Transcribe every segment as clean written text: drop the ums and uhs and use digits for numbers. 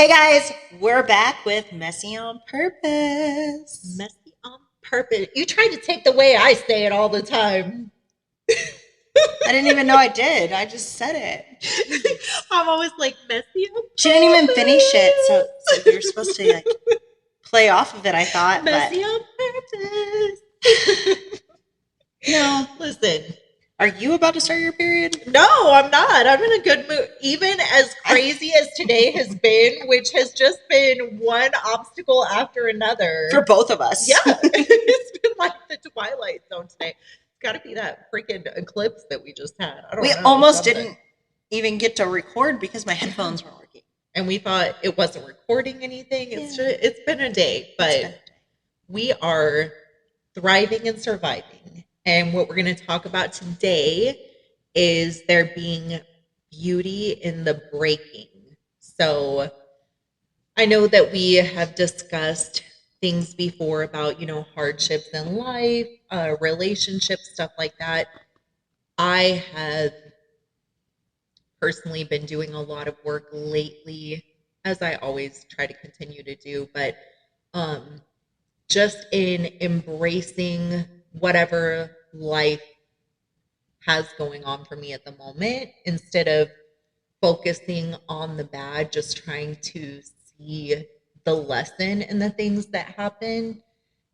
Hey guys, we're back with Messy on Purpose. Messy on purpose. You try to take the way I say it all the time. I didn't even know I did. I just said it. I'm always like messy on She didn't even finish it, so you're supposed to like play off of it, I thought. messy But on purpose. no. Listen, Are you about to start your period? no, I'm not. I'm in a good mood. Even as crazy as today has been, which has just been one obstacle after another. For both of us. Yeah, it's been like the Twilight Zone today. It's got to be that freaking eclipse that we just had. I don't We know. almost didn't even get to record because my headphones weren't working. And we thought it wasn't recording anything. It's been a day, but we are thriving and surviving. And what we're going to talk about today is there being beauty in the breaking. So I know that we have discussed things before about, hardships in life, relationships, stuff like that. I have personally been doing a lot of work lately, as I always try to continue to do, but just in embracing whatever life has going on for me at the moment instead of focusing on the bad, just trying to see the lesson in the things that happen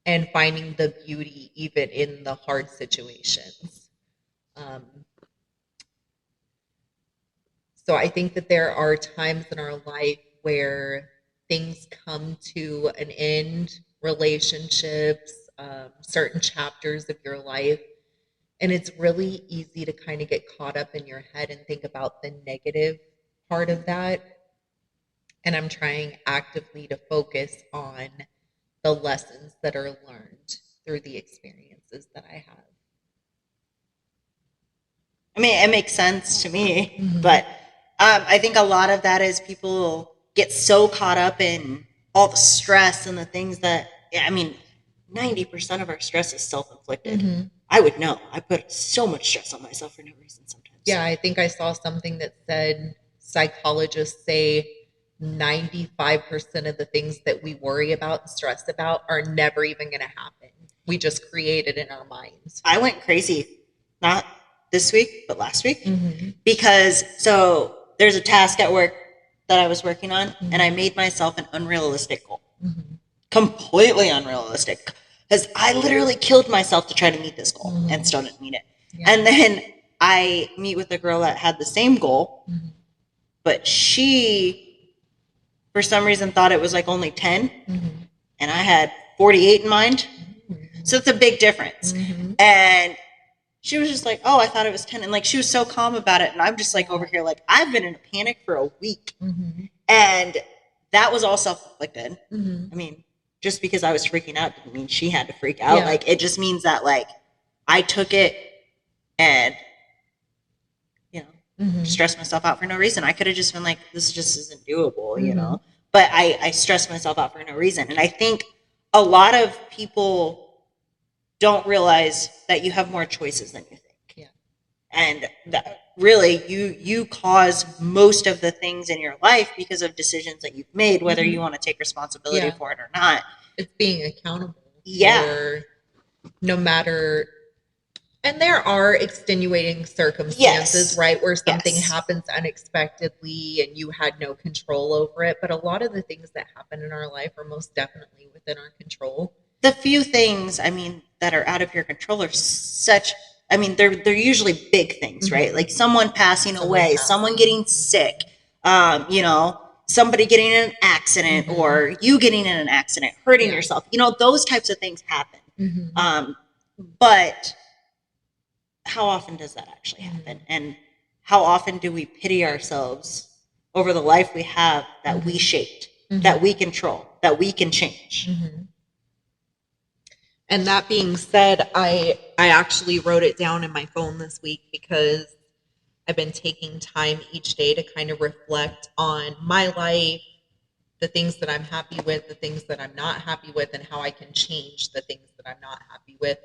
and finding the beauty even in the hard situations. So I think that there are times in our life where things come to an end, relationships, certain chapters of your life, and it's really easy to kind of get caught up in your head and think about the negative part of that. And I'm trying actively to focus on the lessons that are learned through the experiences that I have. I mean, it makes sense to me, but I think a lot of that is people get so caught up in all the stress and the things that, 90% of our stress is self-inflicted. I would know. I put so much stress on myself for no reason sometimes. Yeah, I think I saw something that said psychologists say 95% of the things that we worry about and stress about are never even going to happen. We just create it in our minds. I went crazy, not this week, but last week, because so there's a task at work that I was working on, and I made myself an unrealistic goal. Completely unrealistic. Because I literally killed myself to try to meet this goal and still didn't meet it. Yeah. And then I meet with a girl that had the same goal, but she, for some reason, thought it was like only 10, and I had 48 in mind. So it's a big difference. And she was just like, oh, I thought it was 10. And like, she was so calm about it. And I'm just like over here, like, I've been in a panic for a week. And that was all self-inflicted. I mean, just because I was freaking out didn't mean she had to freak out. Yeah. Like, it just means that, like, I took it and, stressed myself out for no reason. I could have just been like, this just isn't doable, you know? But I stressed myself out for no reason. And I think a lot of people don't realize that you have more choices than you think. Yeah. And that really you cause most of the things in your life because of decisions that you've made, whether you want to take responsibility for it or not. It's being accountable. Yeah. No matter, and there are extenuating circumstances, right? Where something happens unexpectedly and you had no control over it. But a lot of the things that happen in our life are most definitely within our control. The few things, that are out of your control are such, they're usually big things, right? Like someone passing away, someone getting sick, somebody getting in an accident or you getting in an accident, hurting yourself. Those types of things happen. But how often does that actually happen? And how often do we pity ourselves over the life we have that we shaped, that we control, that we can change? And that being said, I actually wrote it down in my phone this week because I've been taking time each day to kind of reflect on my life, the things that I'm happy with, the things that I'm not happy with, and how I can change the things that I'm not happy with.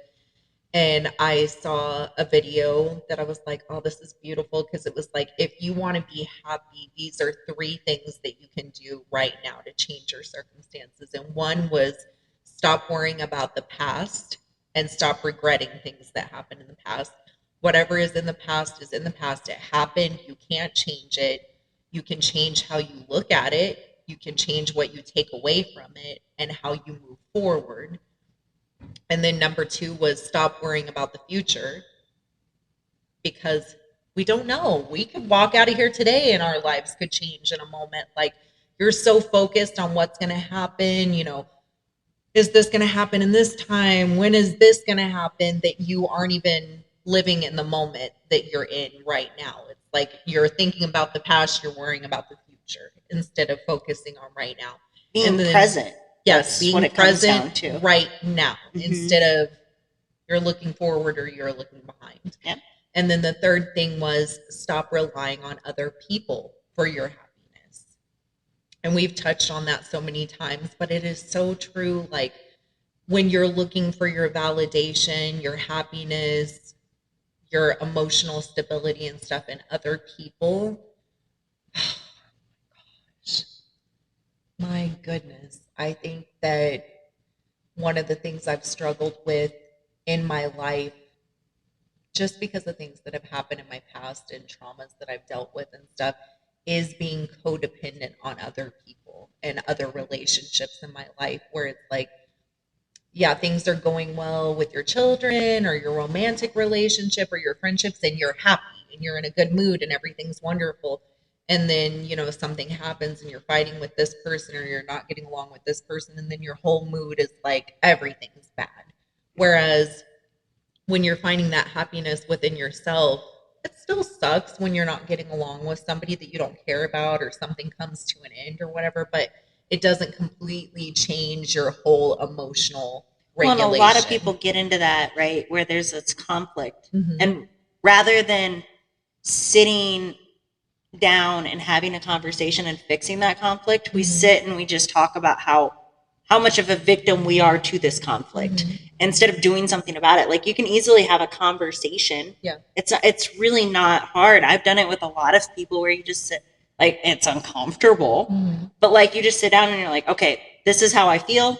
And I saw a video that I was like, oh, this is beautiful. Because it was like, if you want to be happy, these are three things that you can do right now to change your circumstances. And one was stop worrying about the past and stop regretting things that happened in the past. Whatever is in the past is in the past. It happened. You can't change it. You can change how you look at it. You can change what you take away from it and how you move forward. And then number two was stop worrying about the future, because we don't know. We could walk out of here today and our lives could change in a moment. Like, you're so focused on what's going to happen, is this going to happen in this time? When is this going to happen? That you aren't even living in the moment that you're in right now. It's like you're thinking about the past, you're worrying about the future instead of focusing on right now. Being present. Yes, being what it present comes down to. right now instead of you're looking forward or you're looking behind. Yeah. And then the third thing was stop relying on other people for your happiness. And we've touched on that so many times, but it is so true. Like, when you're looking for your validation, your happiness, your emotional stability and stuff in other people, oh my gosh, my goodness. I think that one of the things I've struggled with in my life, just because of things that have happened in my past and traumas that I've dealt with and stuff, is being codependent on other people and other relationships in my life, where it's like, yeah, things are going well with your children or your romantic relationship or your friendships, and you're happy and you're in a good mood and everything's wonderful. And then, something happens and you're fighting with this person or you're not getting along with this person, and then your whole mood is like everything's bad. Whereas when you're finding that happiness within yourself, it still sucks when you're not getting along with somebody that you don't care about or something comes to an end or whatever, but it doesn't completely change your whole emotional regulation. Well, and a lot of people get into that, right, where there's this conflict. And rather than sitting down and having a conversation and fixing that conflict, we sit and we just talk about how much of a victim we are to this conflict instead of doing something about it. Like, you can easily have a conversation. Yeah. It's really not hard. I've done it with a lot of people where you just sit, like, it's uncomfortable, but like, you just sit down and you're like, okay, this is how I feel.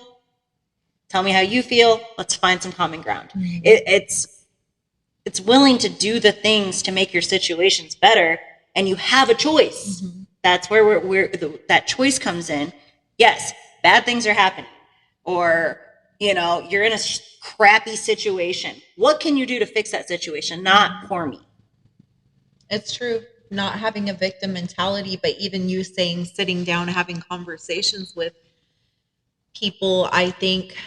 Tell me how you feel. Let's find some common ground. It's willing to do the things to make your situations better, and you have a choice. That's where that choice comes in. Yes, bad things are happening, or you're in a crappy situation. What can you do to fix that situation? Not for me. It's true. Not having a victim mentality, but even you saying sitting down and having conversations with people, I think,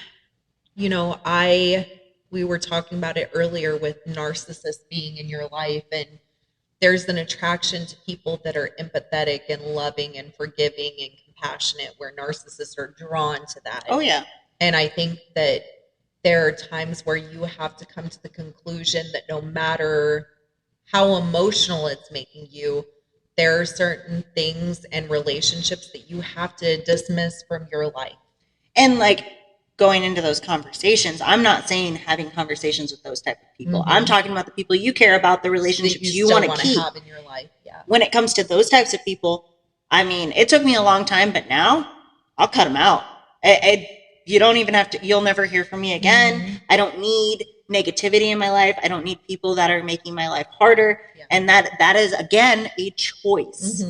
we were talking about it earlier with narcissists being in your life, and there's an attraction to people that are empathetic and loving and forgiving and compassionate, where narcissists are drawn to that. Oh, yeah. And I think that there are times where you have to come to the conclusion that no matter how emotional it's making you, there are certain things and relationships that you have to dismiss from your life. And like, going into those conversations, I'm not saying having conversations with those type of people. I'm talking about the people you care about, the relationships you want to keep have in your life. Yeah. When it comes to those types of people, I mean, it took me a long time, but now I'll cut them out. You don't even have to. You'll never hear from me again. I don't need negativity in my life. I don't need people that are making my life harder. Yeah. And that is, again, a choice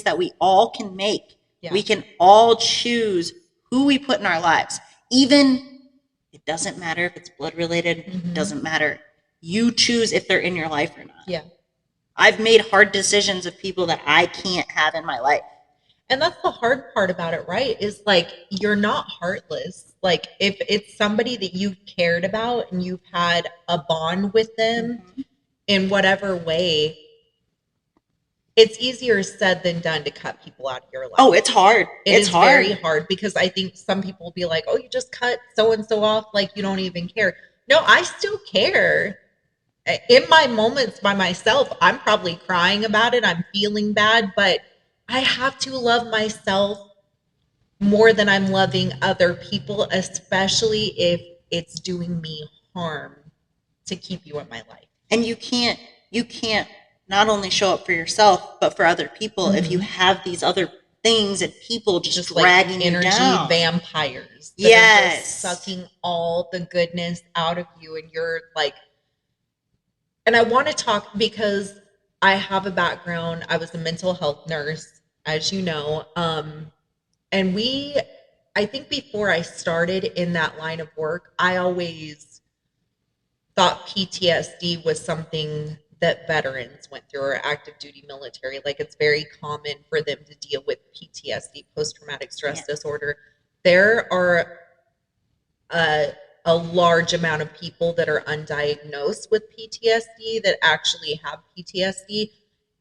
that we all can make. Yeah. We can all choose who we put in our lives. Even, it doesn't matter if it's blood related, it doesn't matter. You choose if they're in your life or not. Yeah. I've made hard decisions of people that I can't have in my life. And that's the hard part about it, right? Is like, you're not heartless. Like, if it's somebody that you've cared about and you've had a bond with them in whatever way, it's easier said than done to cut people out of your life. Oh, it's hard. It's hard. Very hard, because I think some people will be like, oh, you just cut so-and-so off, like you don't even care. No, I still care. In my moments by myself, I'm probably crying about it. I'm feeling bad, but I have to love myself more than I'm loving other people, especially if it's doing me harm to keep you in my life. And you can't not only show up for yourself, but for other people if you have these other things and people just dragging like energy you down. vampires that Yes. are just sucking all the goodness out of you, and you're like, and I want to talk because I have a background. I was a mental health nurse, as you know. And I think before I started in that line of work, I always thought PTSD was something that veterans went through, or active duty military. Like, it's very common for them to deal with PTSD, post-traumatic stress disorder. There are a large amount of people that are undiagnosed with PTSD that actually have PTSD.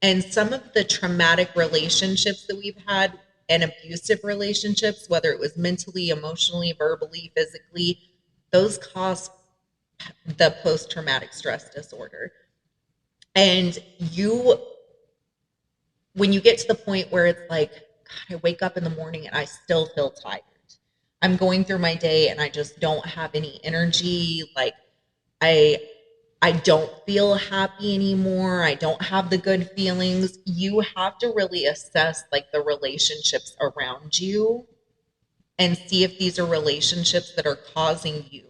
And some of the traumatic relationships that we've had and abusive relationships, whether it was mentally, emotionally, verbally, physically, those cause the post-traumatic stress disorder. And when you get to the point where it's like, God, I wake up in the morning and I still feel tired. I'm going through my day and I just don't have any energy. Like, I don't feel happy anymore. I don't have the good feelings. You have to really assess like the relationships around you and see if these are relationships that are causing you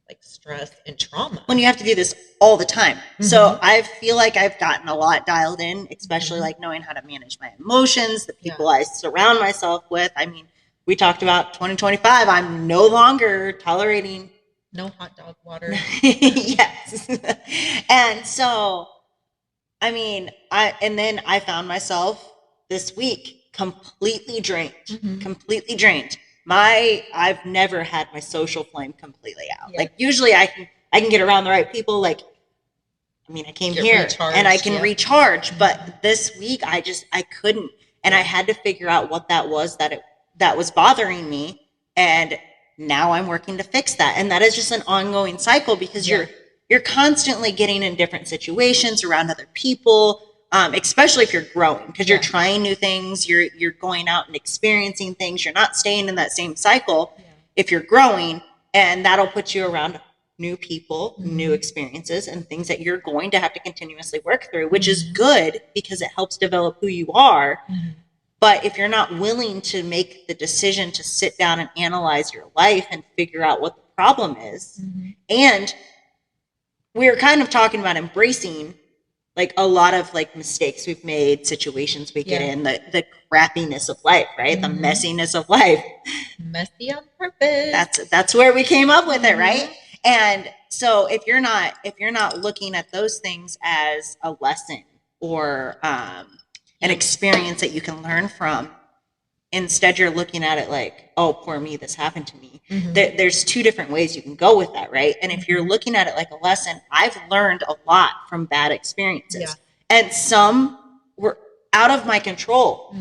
like stress and trauma. When you have to do this all the time. So I feel like I've gotten a lot dialed in, especially like knowing how to manage my emotions, the people I surround myself with. I mean, we talked about 2025. I'm no longer tolerating no hot dog water. Yes. And so, I mean, then I found myself this week completely drained. I've never had my social flame completely out. Like, usually I can get around the right people. Like, I mean, I came here and I can recharge, but this week I couldn't. And I had to figure out what that was that was bothering me. And now I'm working to fix that. And that is just an ongoing cycle because you're constantly getting in different situations around other people, especially if you're growing, because you're trying new things, you're going out and experiencing things. You're not staying in that same cycle if you're growing, and that'll put you around new people, new experiences, and things that you're going to have to continuously work through, which is good because it helps develop who you are. But if you're not willing to make the decision to sit down and analyze your life and figure out what the problem is, and we were kind of talking about embracing like a lot of like mistakes we've made, situations we get in, the crappiness of life, right? The messiness of life. Messy on purpose. That's where we came up with it, right? And so if you're not looking at those things as a lesson or an experience that you can learn from, instead you're looking at it like, oh, poor me, this happened to me. There's two different ways you can go with that, right? And if you're looking at it like a lesson, I've learned a lot from bad experiences, and some were out of my control,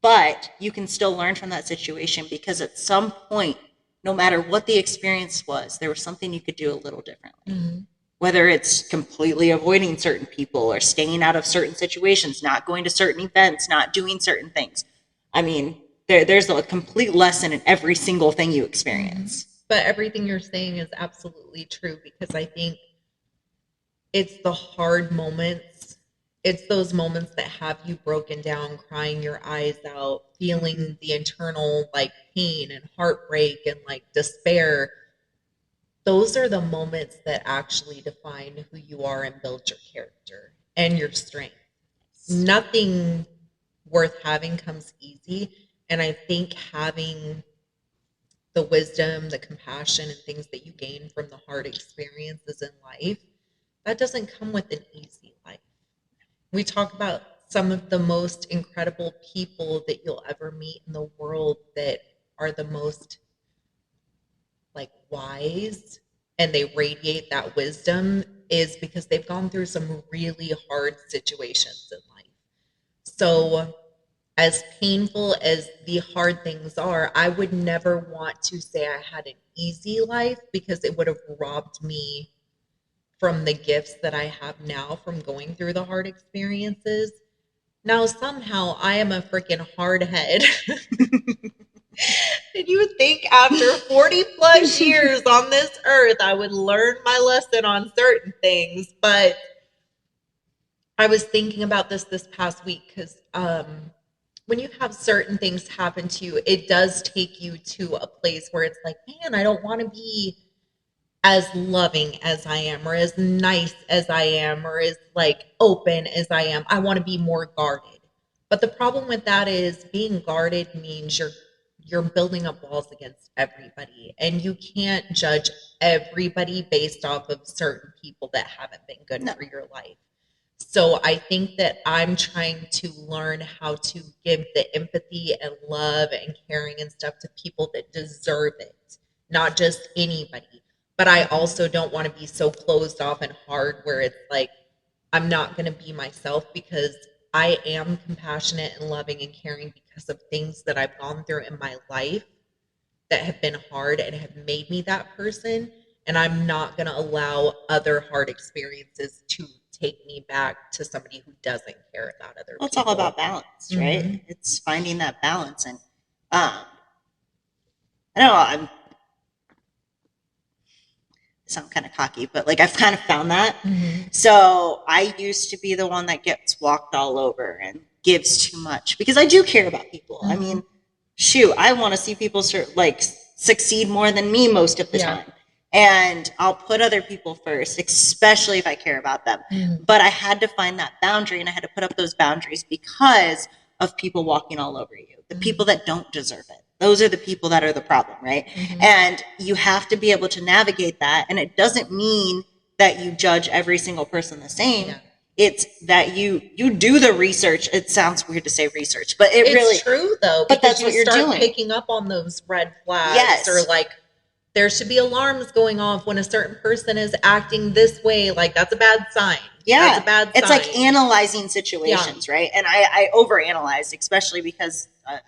but you can still learn from that situation because at some point, no matter what the experience was, there was something you could do a little differently. Whether it's completely avoiding certain people or staying out of certain situations, not going to certain events, not doing certain things. I mean, there's a complete lesson in every single thing you experience. But everything you're saying is absolutely true, because I think it's the hard moments. It's those moments that have you broken down, crying your eyes out, feeling the internal like pain and heartbreak and like despair. Those are the moments that actually define who you are and build your character and your strength. Nothing worth having comes easy. And I think having the wisdom, the compassion, and things that you gain from the hard experiences in life, that doesn't come with an easy life. We talk about some of the most incredible people that you'll ever meet in the world that are the most like wise, and they radiate that wisdom, is because they've gone through some really hard situations in life. So as painful as the hard things are, I would never want to say I had an easy life, because it would have robbed me from the gifts that I have now from going through the hard experiences. Now, somehow I am a freaking hard head And you would think after 40 plus years on this earth, I would learn my lesson on certain things. But I was thinking about this past week because when you have certain things happen to you, it does take you to a place where it's like, man, I don't want to be as loving as I am, or as nice as I am, or as like open as I am. I want to be more guarded. But the problem with that is being guarded means you're building up walls against everybody, and you can't judge everybody based off of certain people that haven't been good for your life. So I think that I'm trying to learn how to give the empathy and love and caring and stuff to people that deserve it, not just anybody. But I also don't want to be so closed off and hard where it's like, I'm not going to be myself, because I am compassionate and loving and caring because of things that I've gone through in my life that have been hard and have made me that person. And I'm not going to allow other hard experiences to take me back to somebody who doesn't care about other people. It's all about balance, right? Mm-hmm. It's finding that balance. And I don't know, sound kind of cocky, but like I've kind of found that. Mm-hmm. So I used to be the one that gets walked all over and gives too much, because I do care about people. Mm-hmm. I mean, shoot, I want to see people like succeed more than me most of the time. And I'll put other people first, especially if I care about them. Mm-hmm. But I had to find that boundary, and I had to put up those boundaries because of people walking all over you, the people that don't deserve it. Those are the people that are the problem, right? Mm-hmm. And you have to be able to navigate that. And it doesn't mean that you judge every single person the same. Yeah. It's that you do the research. It sounds weird to say research, but it's true though. But that's what you're doing. Start picking up on those red flags. Yes. Or like, there should be alarms going off when a certain person is acting this way. Like, that's a bad sign. Yeah. That's a bad sign. It's like analyzing situations, right? And I overanalyzed, especially because I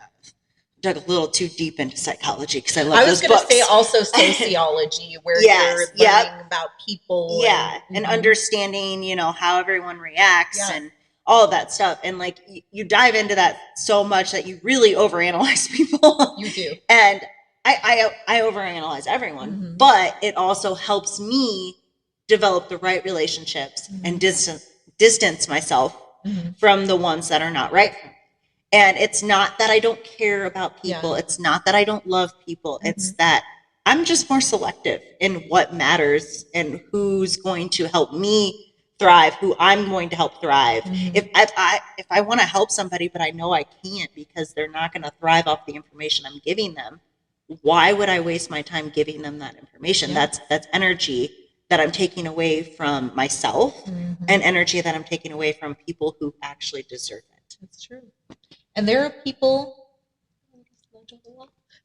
dug a little too deep into psychology because I love those books. I was going to say also sociology, where you're learning about people. Yeah, and understanding, how everyone reacts and all of that stuff. And like, you dive into that so much that you really overanalyze people. You do. And I overanalyze everyone, but it also helps me develop the right relationships and distance myself from the ones that are not right. And it's not that I don't care about people. Yeah. It's not that I don't love people. It's that I'm just more selective in what matters and who's going to help me thrive, who I'm going to help thrive. If I want to help somebody, but I know I can't because they're not going to thrive off the information I'm giving them, why would I waste my time giving them that information? Yeah. That's energy that I'm taking away from myself and energy that I'm taking away from people who actually deserve it. That's true. And there are people.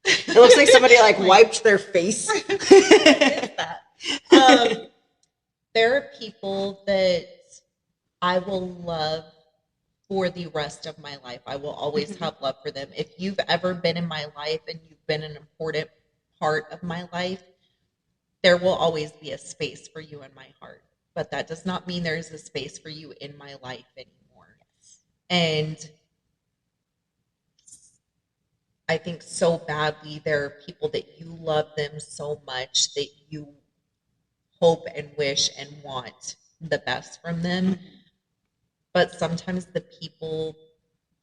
It looks like somebody like wiped their face. What is that? There are people that I will love for the rest of my life. I will always have love for them. If you've ever been in my life and you've been an important part of my life, there will always be a space for you in my heart. But that does not mean there's a space for you in my life anymore. And I think so badly there are people that you love them so much that you hope and wish and want the best from them. But sometimes the people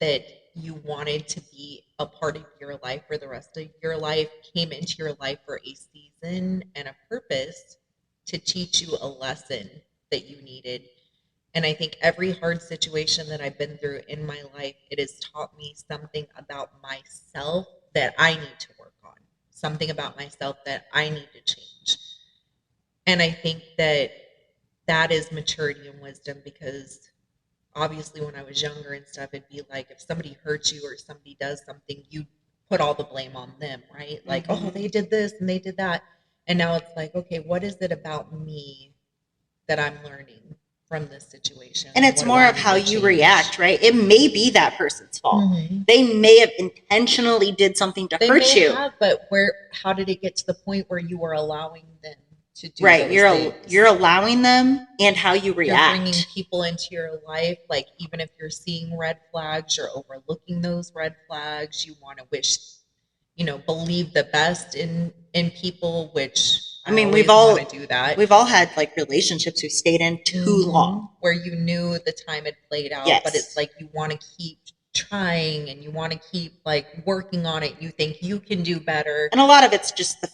that you wanted to be a part of your life for the rest of your life came into your life for a season and a purpose to teach you a lesson that you needed. And I think every hard situation that I've been through in my life, it has taught me something about myself that I need to work on, something about myself that I need to change. And I think that that is maturity and wisdom, because obviously when I was younger and stuff, it'd be like if somebody hurts you or somebody does something, you put all the blame on them, right? Like, oh, they did this and they did that. And now it's like, okay, what is it about me that I'm learning from this situation? And it's more of how you react, right? It may be that person's fault. They may have intentionally did something to hurt you. But how did it get to the point where you were allowing them to do right? You're allowing them, and how you react. You're bringing people into your life, like even if you're seeing red flags, you're overlooking those red flags. You want to wish, believe the best in people, which I mean, always want to do that. we've all had like relationships we stayed in too long, where you knew the time had played out, Yes. but it's like you want to keep trying and you want to keep like working on it. You think you can do better. and a lot of it's just the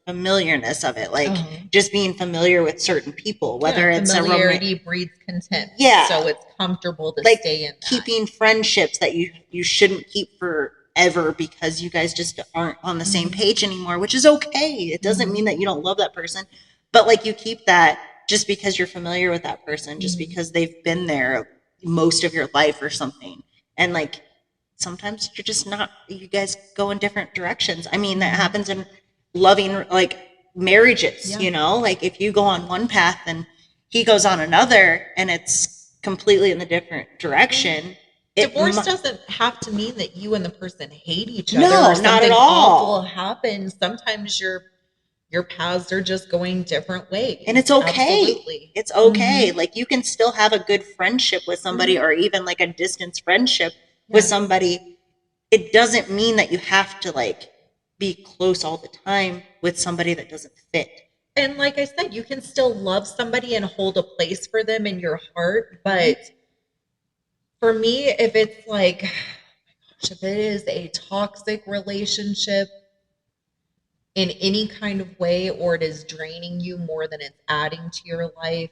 familiarness of it, like just being familiar with certain people, whether it's familiarity breeds contempt. Yeah. So it's comfortable to like stay in that. keeping friendships that you shouldn't keep forever because you guys just aren't on the same page anymore, which is okay. It doesn't mean that you don't love that person, but like you keep that just because you're familiar with that person, just because they've been there most of your life or something. And like sometimes you're just not, you guys go in different directions. I mean, that happens in loving like marriages, like if you go on one path and he goes on another and it's completely in the different direction. Divorce doesn't have to mean that you and the person hate each other. No, or something not at all. awful happens. Sometimes your paths are just going different ways. And it's okay. Absolutely. It's okay. Like you can still have a good friendship with somebody or even like a distance friendship with somebody. It doesn't mean that you have to like be close all the time with somebody that doesn't fit. And like I said, you can still love somebody and hold a place for them in your heart. But for me, if it's like, oh my gosh, if it is a toxic relationship in any kind of way, or it is draining you more than it's adding to your life,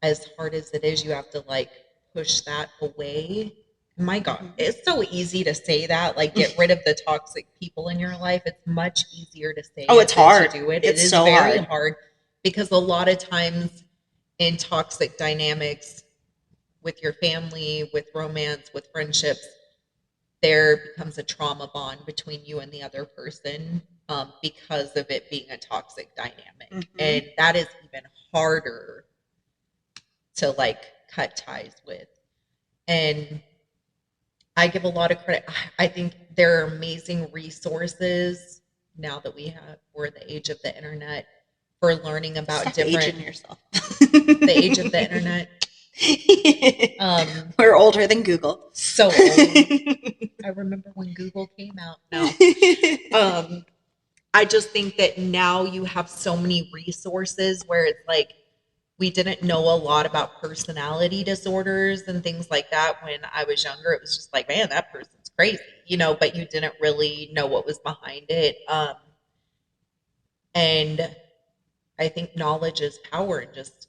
as hard as it is, you have to like push that away. My God, it's so easy to say that, like get rid of the toxic people in your life. It's much easier to say. Oh, it's hard. To do it. It's It is so very hard. hard because a lot of times in toxic dynamics with your family, with romance, with friendships, there becomes a trauma bond between you and the other person because of it being a toxic dynamic. And that is even harder to like cut ties with. And I give a lot of credit. I think there are amazing resources now that we're the age of the internet for learning about Stop different aging yourself. The age of the internet. We're older than Google. So old. I remember when Google came out. No. I just think that now you have so many resources where it's like we didn't know a lot about personality disorders and things like that when I was younger. It was just like, man, that person's crazy, but you didn't really know what was behind it. And I think knowledge is power, and just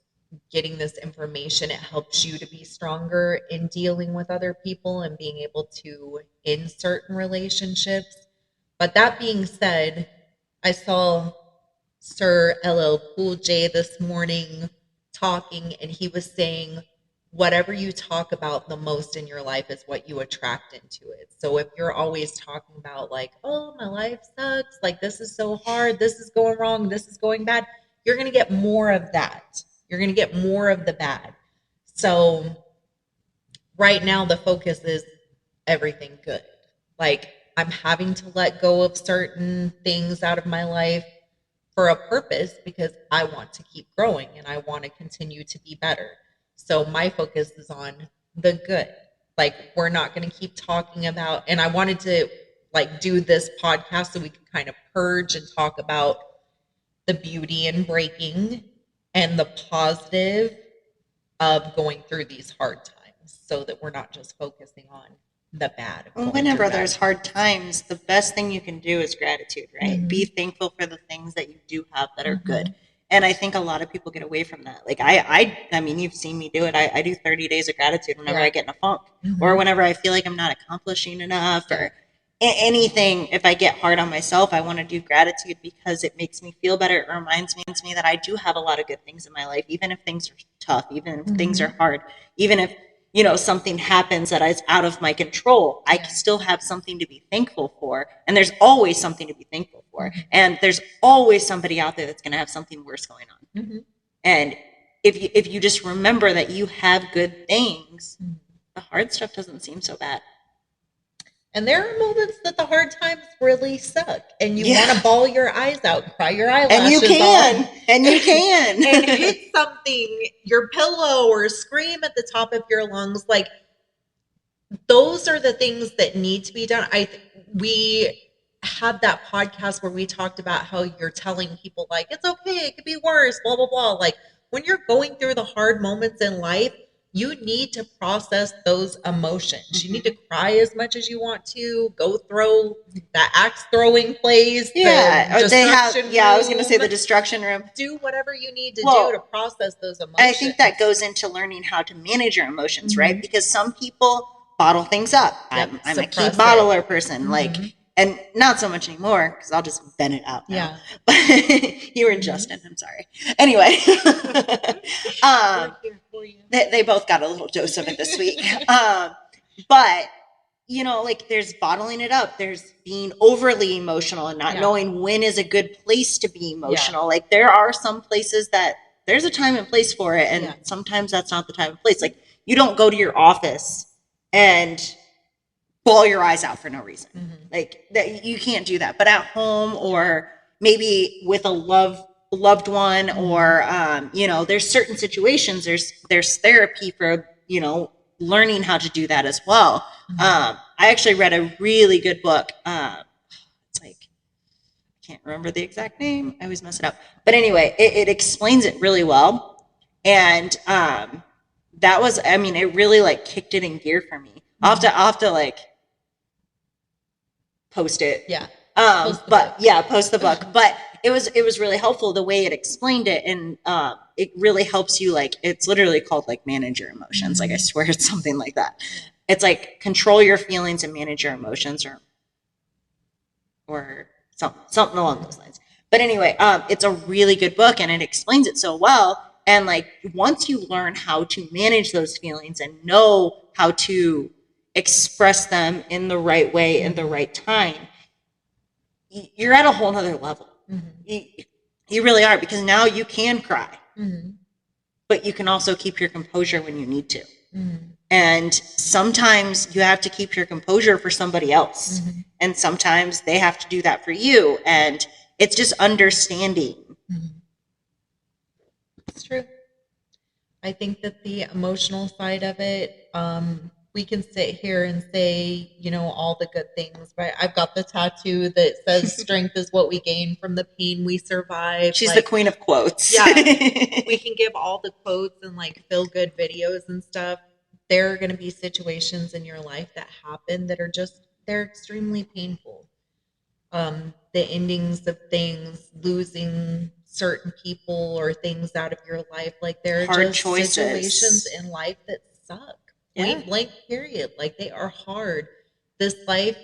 getting this information, it helps you to be stronger in dealing with other people and being able to end certain relationships. But that being said, I saw Sir LL Cool J this morning talking, and he was saying, whatever you talk about the most in your life is what you attract into it. So if you're always talking about like, oh, my life sucks, like this is so hard, this is going wrong, this is going bad, you're going to get more of that. You're going to get more of the bad. So right now the focus is everything good. Like I'm having to let go of certain things out of my life for a purpose because I want to keep growing and I want to continue to be better. So my focus is on the good. Like we're not going to keep talking about, and I wanted to like do this podcast so we could kind of purge and talk about the beauty in breaking and the positive of going through these hard times so that we're not just focusing on the bad. Well, whenever there's hard times, the best thing you can do is gratitude, right? Be thankful for the things that you do have that are good. And I think a lot of people get away from that. Like I mean, you've seen me do it. I do 30 days of gratitude whenever I get in a funk or whenever I feel like I'm not accomplishing enough or anything. If I get hard on myself, I want to do gratitude because it makes me feel better. It reminds me that I do have a lot of good things in my life, even if things are tough, even if things are hard, even if something happens that is out of my control, I still have something to be thankful for. And there's always something to be thankful for. And there's always somebody out there that's going to have something worse going on. And if you just remember that you have good things, the hard stuff doesn't seem so bad. And there are moments that the hard times really suck, and you want to bawl your eyes out, cry your eyelashes and you can, off, and you can, and hit something, your pillow, or scream at the top of your lungs. Like those are the things that need to be done. had that podcast where we talked about how you're telling people like it's okay, it could be worse, blah blah blah. Like when you're going through the hard moments in life, you need to process those emotions. You need to cry as much as you want to, go throw the axe throwing place, Yeah, the or they have. destruction Yeah, I was going to say the room. destruction room. Do whatever you need to Well, do to process those emotions. I think that goes into learning how to manage your emotions, right? Mhm. Because some people bottle things up. Yep, I'm a key suppress it. bottler person, Mhm. like, and not so much anymore because I'll just vent it out now. Yeah. But you and Justin, I'm sorry. Anyway, We're here for you. they both got a little dose of it this week. But you know, like there's bottling it up. There's being overly emotional and not Yeah. knowing when is a good place to be emotional. Yeah. Like there are some places that there's a time and place for it, and Yeah. sometimes that's not the time and place. Like you don't go to your office and bawl your eyes out for no reason. Mhm. Like that, you can't do that. But at home or maybe with a loved one, or you know, there's certain situations. There's therapy for, you know, learning how to do that as well. I actually read a really good book. It's like I can't remember the exact name. I always mess it up. But anyway, it explains it really well, and that was, I mean, it really like kicked it in gear for me. I'll have to like post it. Yeah. But yeah, post the book. But it was really helpful the way it explained it, and it really helps you. Like it's literally called like manage your emotions. Like I swear it's something like that. It's like control your feelings and manage your emotions, or something along those lines. But anyway, it's a really good book, and it explains it so well. And like once you learn how to manage those feelings and know how to express them in the right way in the right time, you're at a whole nother level. You really are, because now you can cry, but you can also keep your composure when you need to. And sometimes you have to keep your composure for somebody else, and sometimes they have to do that for you. And it's just understanding. It's true. I think that the emotional side of it, we can sit here and say, you know, all the good things, right? I've got the tattoo that says strength is what we gain from the pain we survive. She's like, the queen of quotes. Yeah. We can give all the quotes and like feel good videos and stuff. There are going to be situations in your life that happen that are just, they're extremely painful. The endings of things, losing certain people or things out of your life, like there are Hard just choices. situations in life that suck. Point blank, period. Like they are hard. This life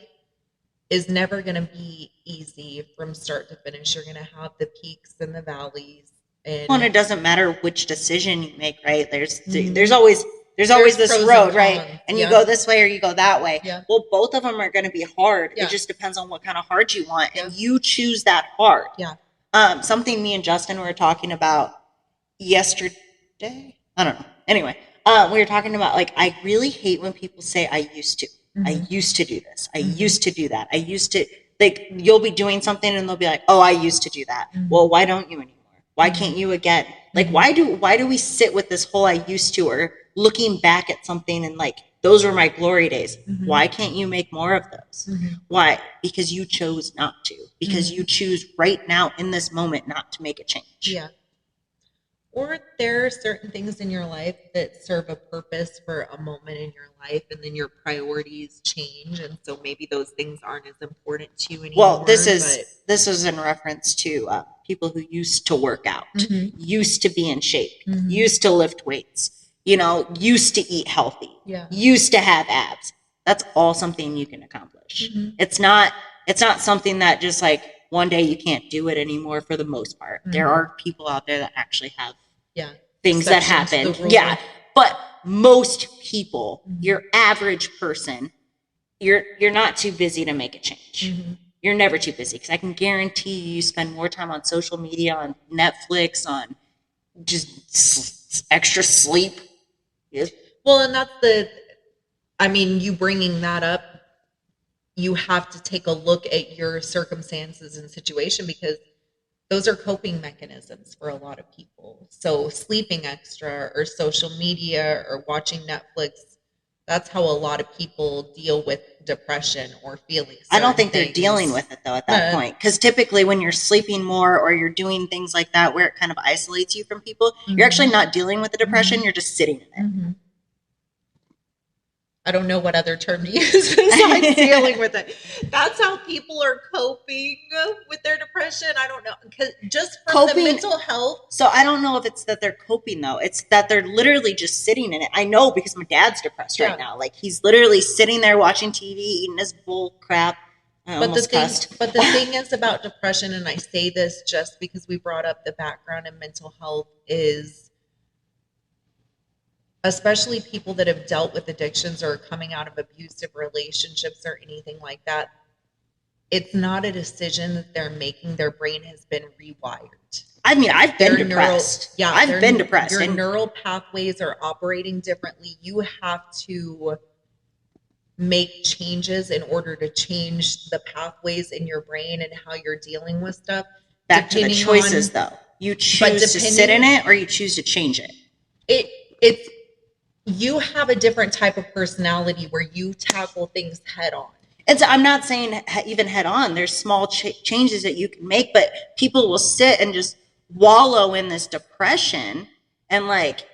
is never going to be easy from start to finish. You're going to have the peaks and the valleys. And it doesn't matter which decision you make, right? There's always this road, right? And you go this way or you go that way. Yeah. Well, both of them are going to be hard. Yeah. It just depends on what kind of hard you want, and you choose that hard. Yeah. Something me and Justin were talking about yesterday. I don't know. Anyway, we were talking about like I really hate when people say I used to. I used to do this. I used to do that. I used to, like, you'll be doing something and they'll be like, oh, I used to do that. Well, why don't you anymore? Why can't you again? Like, why do we sit with this whole I used to, or looking back at something and like, those were my glory days. Why can't you make more of those? Why? Because you chose not to. Because you choose right now in this moment not to make a change. Yeah. Or there are certain things in your life that serve a purpose for a moment in your life, and then your priorities change, and so maybe those things aren't as important to you anymore. Well, this is in reference to people who used to work out, used to be in shape, used to lift weights, you know, used to eat healthy, used to have abs. That's all something you can accomplish. It's not something that just like one day you can't do it anymore. For the most part, there are people out there that actually have things that happen. Yeah, but most people, your average person, you're not too busy to make a change. You're never too busy, because I can guarantee you spend more time on social media, on Netflix, on just extra sleep. Well, and that's you bringing that up, you have to take a look at your circumstances and situation, because those are coping mechanisms for a lot of people. So sleeping extra or social media or watching Netflix That's how a lot of people deal with depression or feeling I don't certain think they're things. dealing with it though at that point. Because typically when you're sleeping more or you're doing things like that where it kind of isolates you from people, you're actually not dealing with the depression, you're just sitting in it. I don't know what other term to use besides dealing with it. That's how people are coping with their depression. I don't know. 'Cause just from the mental health. So I don't know if it's that they're coping though. It's that they're literally just sitting in it. I know because my dad's depressed right now. Like he's literally sitting there watching TV, eating his bull crap. But the thing is about depression, and I say this just because we brought up the background in mental health, is especially people that have dealt with addictions or coming out of abusive relationships or anything like that, it's not a decision that they're making. Their brain has been rewired. I mean, I've been depressed. I've been depressed. Your neural pathways are operating differently. You have to make changes in order to change the pathways in your brain and how you're dealing with stuff. Back to the choices, though. You choose to sit in it or you choose to change it. It's you have a different type of personality where you tackle things head on. And so I'm not saying even head on. There's small changes that you can make, but people will sit and just wallow in this depression and like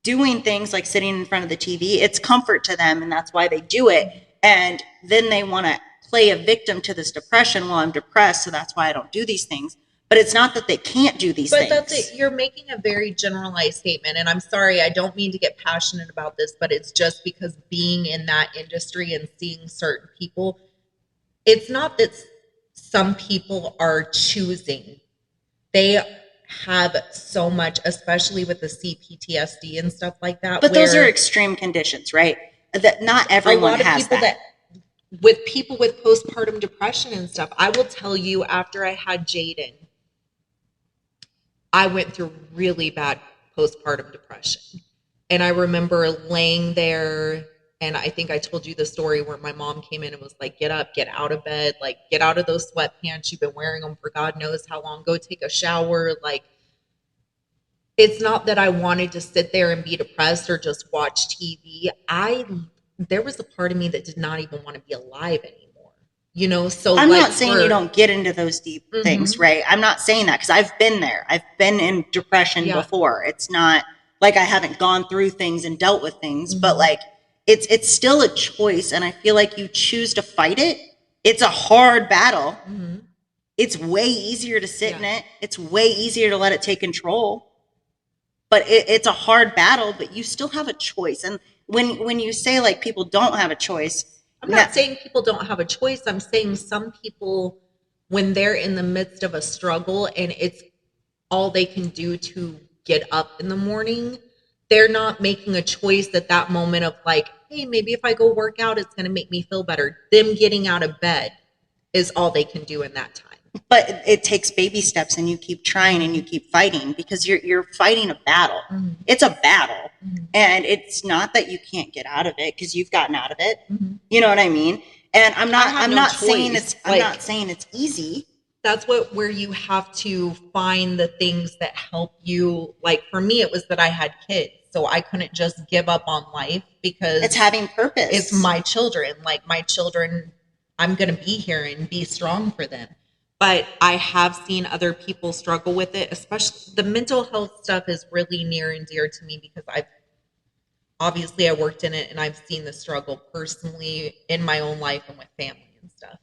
doing things like sitting in front of the TV. It's comfort to them, and that's why they do it. And then they want to play a victim to this depression. Well, I'm depressed, so that's why I don't do these things. But it's not that they can't do these things. But that's it. You're making a very generalized statement. And I'm sorry, I don't mean to get passionate about this, but it's just because being in that industry and seeing certain people, it's not that some people are choosing. They have so much, especially with the CPTSD and stuff like that. But those are extreme conditions, right? That not everyone has that. With people with postpartum depression and stuff, I will tell you, after I had Jaden, I went through really bad postpartum depression. And I remember laying there, and I think I told you the story where my mom came in and was like, get up, get out of bed, like get out of those sweatpants. You've been wearing them for God knows how long. Go take a shower. Like, it's not that I wanted to sit there and be depressed or just watch TV. There was a part of me that did not even want to be alive anymore. You know, so I'm not saying you don't get into those deep things, right? I'm not saying that because I've been there. I've been in depression before. It's not like I haven't gone through things and dealt with things, but like it's still a choice, and I feel like you choose to fight it. It's a hard battle. It's way easier to sit in it. It's way easier to let it take control. But it's a hard battle, but you still have a choice. And when you say like people don't have a choice, I'm not saying people don't have a choice. I'm saying some people, when they're in the midst of a struggle and it's all they can do to get up in the morning, they're not making a choice at that moment of like, hey, maybe if I go work out, it's going to make me feel better. Them getting out of bed is all they can do in that time. But it takes baby steps, and you keep trying and you keep fighting because you're fighting a battle. It's a battle, and it's not that you can't get out of it because you've gotten out of it. You know what I mean? And I'm not saying it's easy. That's where you have to find the things that help you. Like for me, it was that I had kids, so I couldn't just give up on life because it's having purpose. It's my children. Like my children, I'm going to be here and be strong for them. But I have seen other people struggle with it, especially the mental health stuff is really near and dear to me because I worked in it and I've seen the struggle personally in my own life and with family and stuff.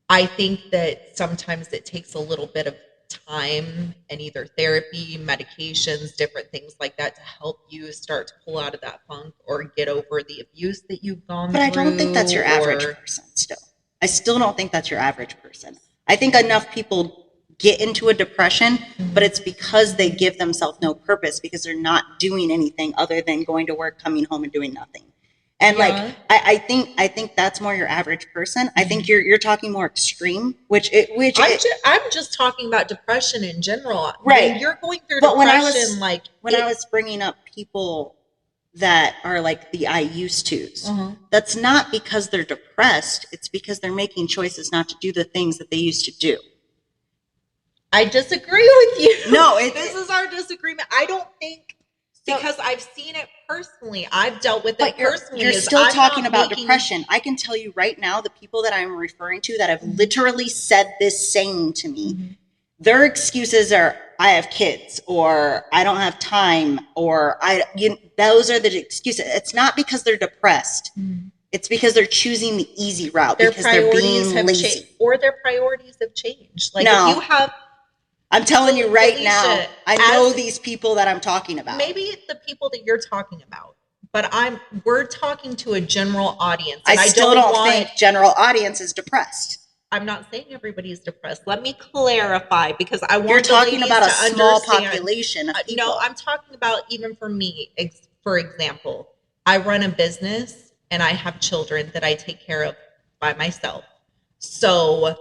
I think that sometimes it takes a little bit of time and either therapy, medications, different things like that to help you start to pull out of that funk or get over the abuse that you've gone through. But I don't think that's your average person still. I still don't think that's your average person. I think enough people get into a depression, but it's because they give themselves no purpose because they're not doing anything other than going to work, coming home, and doing nothing. And like I think that's more your average person. I think you're talking more extreme, I'm just talking about depression in general. Right. When you're going through depression, I was bringing up people that are like the I used to's. That's not because they're depressed. It's because they're making choices not to do the things that they used to do. I disagree with you. No, this is our disagreement. I don't think because I've seen it personally. I've dealt with it personally. You're still talking about depression. I can tell you right now, the people that I'm referring to that have literally said this saying to me, their excuses are, I have kids, or I don't have time, or those are the excuses. It's not because they're depressed. It's because they're choosing the easy route, because they're being lazy. Or their priorities have changed. Like no. if you have, I'm telling you right now, I know these people that I'm talking about. Maybe it's the people that you're talking about, but we're talking to a general audience. And I still don't think general audience is depressed. I'm not saying everybody is depressed. Let me clarify, because I want you're talking about a small population of people. No, I'm talking about, even for me, for example, I run a business and I have children that I take care of by myself. So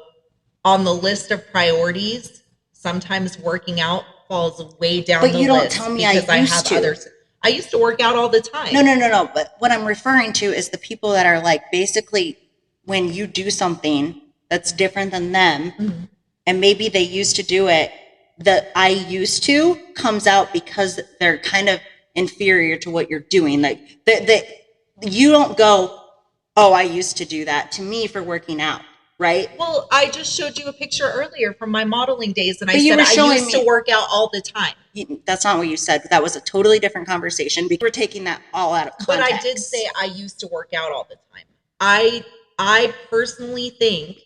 on the list of priorities, sometimes working out falls way down the list. But you don't tell me I used to. I used to work out all the time. No. But what I'm referring to is the people that are like, basically, when you do something that's different than them, and maybe they used to do it, the I used to comes out because they're kind of inferior to what you're doing. Like you don't go, oh, I used to do that to me for working out. Right. Well, I just showed you a picture earlier from my modeling days, and I said I used to work out all the time. That's not what you said. That was a totally different conversation. We're taking that all out of context. But I did say I used to work out all the time. I personally think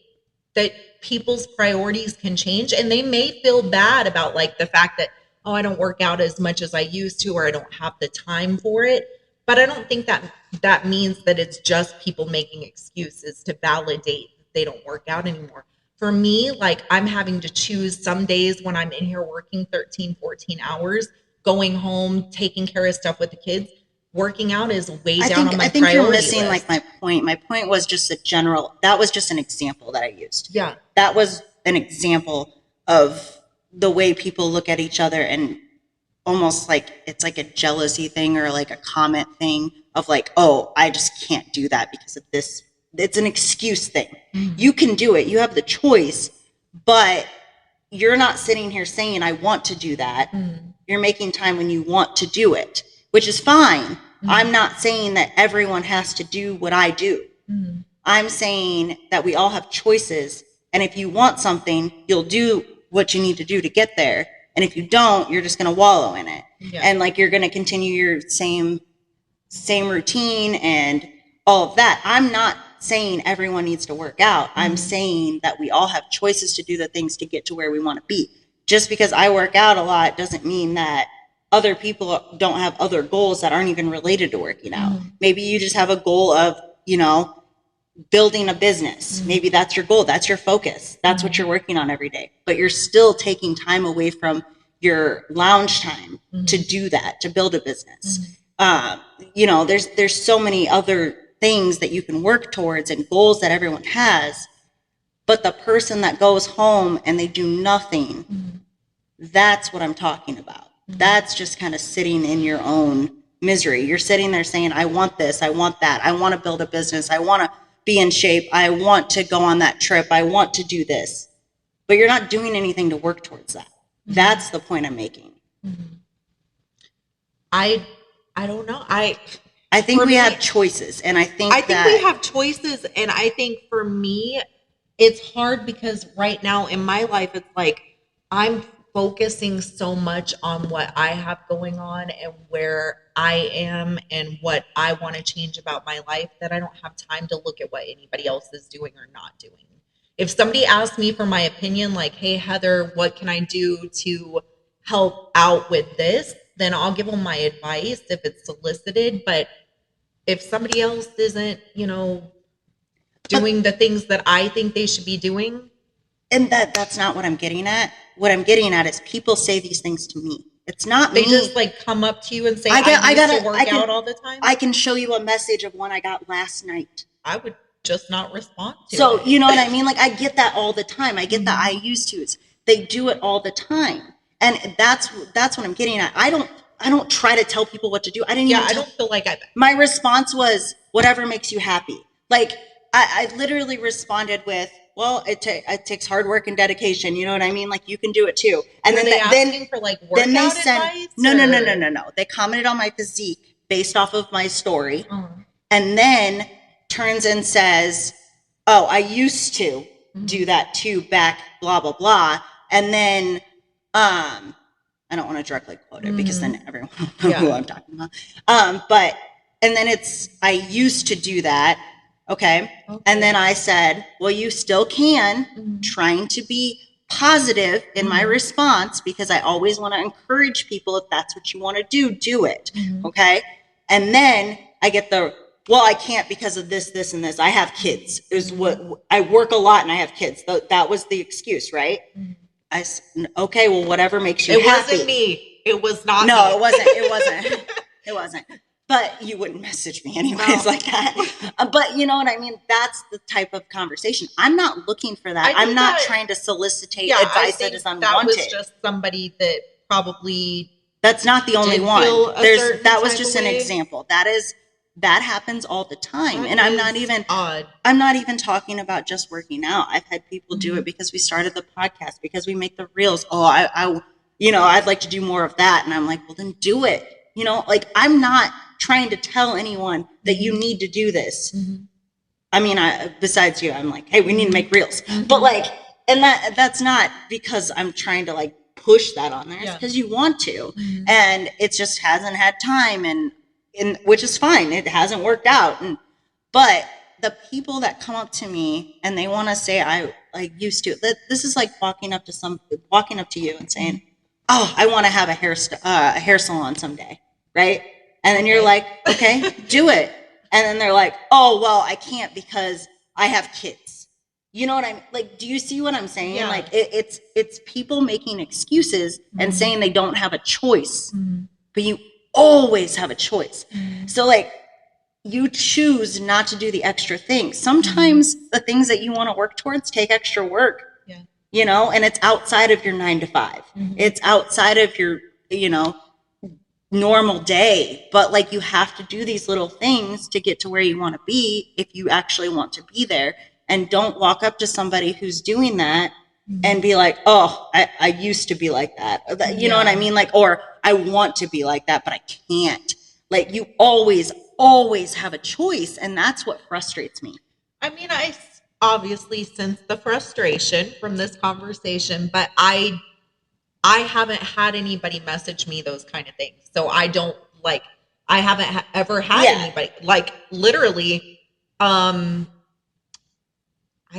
that people's priorities can change, and they may feel bad about like the fact that, oh, I don't work out as much as I used to, or I don't have the time for it. But I don't think that means that it's just people making excuses to validate they don't work out anymore. For me, like, I'm having to choose some days when I'm in here working 13, 14 hours, going home, taking care of stuff with the kids. Working out is way down on my priority list. I think you're missing like my point. My point was just that was just an example that I used. Yeah. That was an example of the way people look at each other, and almost like it's like a jealousy thing or like a comment thing of like, oh, I just can't do that because of this. It's an excuse thing. You can do it. You have the choice, but you're not sitting here saying, I want to do that. You're making time when you want to do it, which is fine. I'm not saying that everyone has to do what I do. I'm saying that we all have choices. And if you want something, you'll do what you need to do to get there. And if you don't, you're just going to wallow in it. Yeah. And like, you're going to continue your same routine and all of that. I'm not saying everyone needs to work out. I'm saying that we all have choices to do the things to get to where we want to be. Just because I work out a lot doesn't mean that other people don't have other goals that aren't even related to working out. Maybe you just have a goal of, building a business. Maybe that's your goal. That's your focus. That's what you're working on every day. But you're still taking time away from your lounge time to do that, to build a business. There's so many other things that you can work towards and goals that everyone has, but the person that goes home and they do nothing, that's what I'm talking about. That's just kind of sitting in your own misery. You're sitting there saying, I want this, I want that, I want to build a business, I want to be in shape, I want to go on that trip, I want to do this, but you're not doing anything to work towards that. That's the point I'm making. I don't know. I think we have choices, and I think we have choices, and I think for me, it's hard because right now in my life, it's like I'm focusing so much on what I have going on and where I am and what I want to change about my life that I don't have time to look at what anybody else is doing or not doing. If somebody asks me for my opinion, like, hey, Heather, what can I do to help out with this? Then I'll give them my advice if it's solicited. But if somebody else isn't, doing the things that I think they should be doing. And that's not what I'm getting at. What I'm getting at is people say these things to me. It's not me. They just like come up to you and say, I used to work out all the time. I can show you a message of one I got last night. I would just not respond to it. So, you know what I mean? Like, I get that all the time. I get that I used to. They do it all the time. And that's what I'm getting at. I don't try to tell people what to do. I don't feel like my response was whatever makes you happy. Like, I literally responded with, well, it takes hard work and dedication. You know what I mean? Like, you can do it too. And Were then they asking for like workout then they sent advice? no. They commented on my physique based off of my story, and then turns and says, "Oh, I used to do that too back, blah blah blah," and then I don't want to directly quote it because then everyone will know who I'm talking about. But and then I used to do that. Okay. And then I said, well, you still can, trying to be positive in my response, because I always want to encourage people. If that's what you want to do it. Okay. And then I get well, I can't because of this, and this. I have kids. Is what I work a lot and I have kids. That was the excuse, right? I said, okay, well, whatever makes you happy. It wasn't me. It was not me. No, it wasn't. But you wouldn't message me anyways like that. But you know what I mean? That's the type of conversation. I'm not looking for that. I'm not trying to solicitate advice that is unwanted. That was just somebody that probably... That's not the only one. That was just an example. That happens all the time. And I'm not even talking about just working out. I've had people do it because we started the podcast, because we make the reels. Oh, I'd like to do more of that. And I'm like, well, then do it. You know, like, I'm not trying to tell anyone that you need to do this. I mean, besides you, I'm like, hey, we need to make reels. But like, and that's not because I'm trying to like push that on there. It's because you want to. And it just hasn't had time, and which is fine. It hasn't worked out. But the people that come up to me and they want to say, I used to, this is like walking up to you and saying, oh, I want to have a hair salon someday. Right. And then you're like, okay, do it. And then they're like, oh, well, I can't because I have kids. You know what I mean? Like, do you see what I'm saying? Yeah. Like, it's people making excuses and saying they don't have a choice, but you always have a choice. So like, you choose not to do the extra things. Sometimes the things that you want to work towards take extra work, you know, and it's outside of your 9 to 5. It's outside of your, normal day, but like, you have to do these little things to get to where you want to be if you actually want to be there. And don't walk up to somebody who's doing that and be like, oh, I used to be like that. You know what I mean? Like, or I want to be like that, but I can't. Like, you always have a choice. And that's what frustrates me. I mean, I obviously sense the frustration from this conversation, but I haven't had anybody message me those kind of things. So I don't I haven't ever had anybody like, literally, I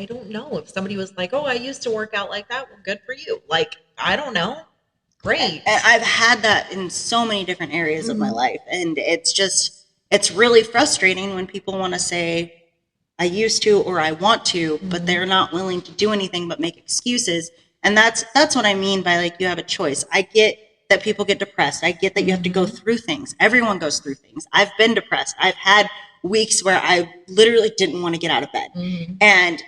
don't know if somebody was like, oh, I used to work out like that. Well, good for you. Like, I don't know. Great. And I've had that in so many different areas of my life. And it's really frustrating when people want to say, I used to, or I want to, but they're not willing to do anything but make excuses. And that's what I mean by like, you have a choice. I get that people get depressed. I get that you have to go through things. Everyone goes through things. I've been depressed. I've had weeks where I literally didn't want to get out of bed. And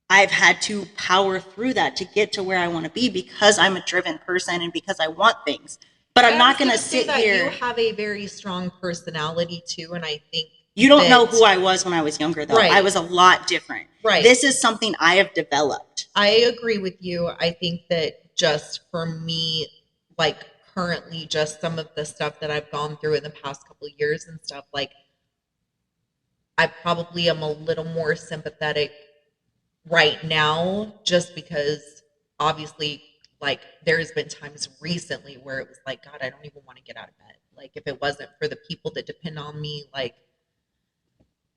I've had to power through that to get to where I want to be, because I'm a driven person and because I want things. But I'm not going to sit here. You have a very strong personality too. And I think you don't know who I was when I was younger, though. Right. I was a lot different. Right. This is something I have developed. I agree with you. I think that just for me, like currently, just some of the stuff that I've gone through in the past couple of years and stuff, like I probably am a little more sympathetic right now, just because obviously, like, there's been times recently where it was like, God, I don't even want to get out of bed. Like, if it wasn't for the people that depend on me, like,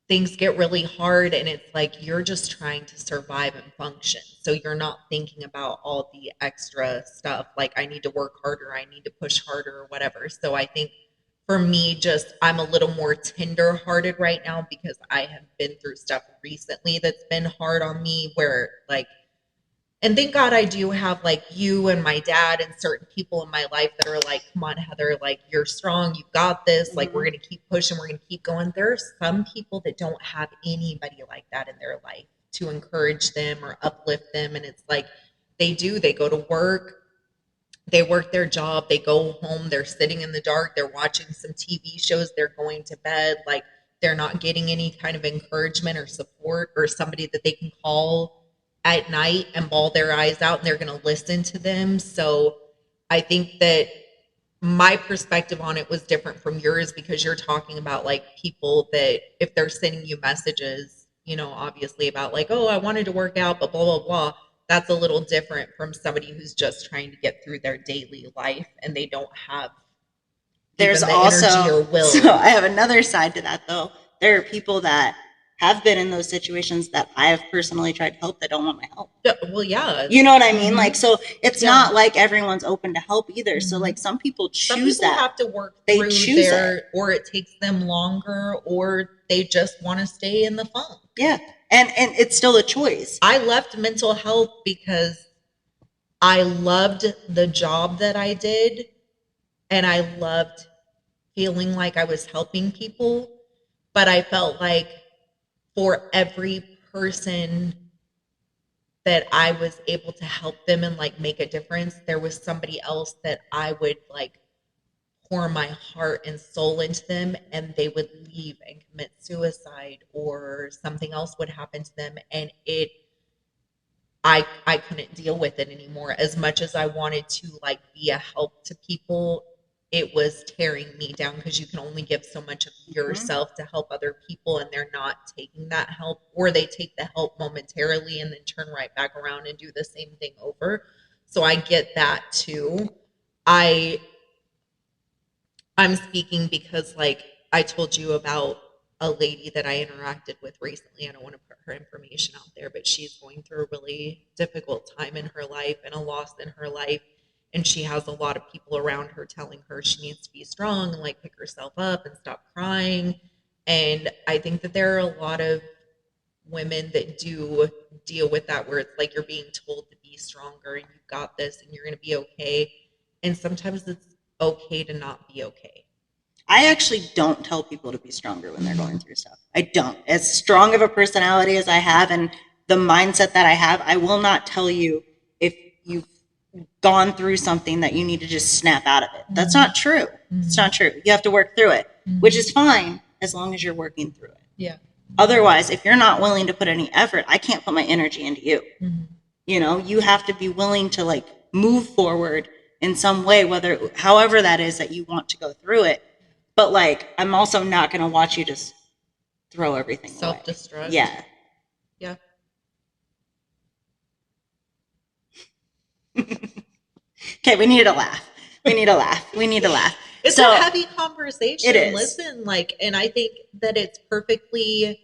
things get really hard, and it's like you're just trying to survive and function. So you're not thinking about all the extra stuff, like I need to work harder, I need to push harder, or whatever. So I think for me, just I'm a little more tender hearted right now, because I have been through stuff recently that's been hard on me, where like, and thank God I do have like you and my dad and certain people in my life that are like, come on, Heather, like, you're strong, you got this, like, we're going to keep pushing, we're going to keep going. There are some people that don't have anybody like that in their life to encourage them or uplift them. And it's like, they go to work, they work their job, they go home, they're sitting in the dark, they're watching some TV shows, they're going to bed, like, they're not getting any kind of encouragement or support or somebody that they can call at night and bawl their eyes out and they're going to listen to them. So I think that my perspective on it was different from yours because you're talking about like people that if they're sending you messages, you know, obviously about like, oh, I wanted to work out, but blah, blah, blah. That's a little different from somebody who's just trying to get through their daily life and they don't have There's even the also, energy or will. so I have another side to that though. There are people that have been in those situations that I have personally tried to help that don't want my help. Well, yeah. You know what I mean? Like, so it's Yeah. not like everyone's open to help either. So like some people choose Some people that. have to work They through choose it. or it takes them longer, or they just want to stay in the funk. Yeah. And it's still a choice. I left mental health because I loved the job that I did and I loved feeling like I was helping people, but I felt like for every person that I was able to help them and like make a difference, there was somebody else that I would like pour my heart and soul into them and they would leave and commit suicide or something else would happen to them, and I couldn't deal with it anymore. As much as I wanted to like be a help to people, it was tearing me down because you can only give so much of yourself to help other people and they're not taking that help, or they take the help momentarily and then turn right back around and do the same thing over. So I get that too. I'm speaking because like I told you about a lady that I interacted with recently. I don't want to put her information out there, but she's going through a really difficult time in her life and a loss in her life. And she has a lot of people around her telling her she needs to be strong and like pick herself up and stop crying. And I think that there are a lot of women that do deal with that where it's like you're being told to be stronger and you've got this and you're going to be okay. And sometimes it's okay to not be okay. I actually don't tell people to be stronger when they're going through stuff. I don't. As strong of a personality as I have and the mindset that I have, I will not tell you if you've gone through something that you need to just snap out of it. That's not true. It's not true. You have to work through it, which is fine as long as you're working through it. Yeah. Otherwise, if you're not willing to put any effort, I can't put my energy into you. You know, you have to be willing to like move forward in some way, however that is that you want to go through it. But like, I'm also not going to watch you just throw everything away. Self-destruct. Yeah. Yeah. Okay, we need a laugh. We need a laugh. We need a laugh. It's a heavy conversation. It is. Listen, like, and I think that it's perfectly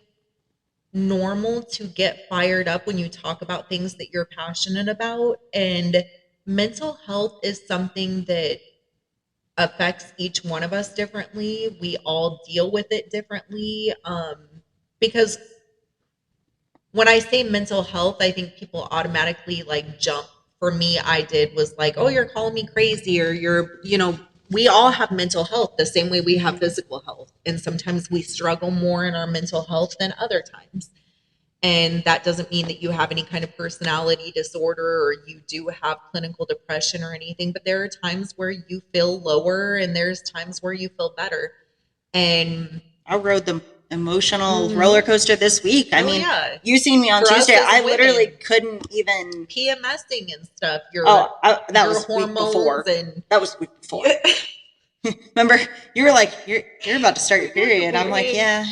normal to get fired up when you talk about things that you're passionate about. And mental health is something that affects each one of us differently. We all deal with it differently. Because when I say mental health, I think people automatically like jump. For me, I did was like, oh, you're calling me crazy, or you're, you know, we all have mental health the same way we have physical health. And sometimes we struggle more in our mental health than other times. And that doesn't mean that you have any kind of personality disorder or you do have clinical depression or anything, but there are times where you feel lower and there's times where you feel better. And I rode the emotional roller coaster this week. I mean, yeah. You seen me on For Tuesday. us as I women, literally couldn't even PMSing and stuff. That was week before. That was week before. Remember, you were like, you're about to start your period. I'm like, yeah.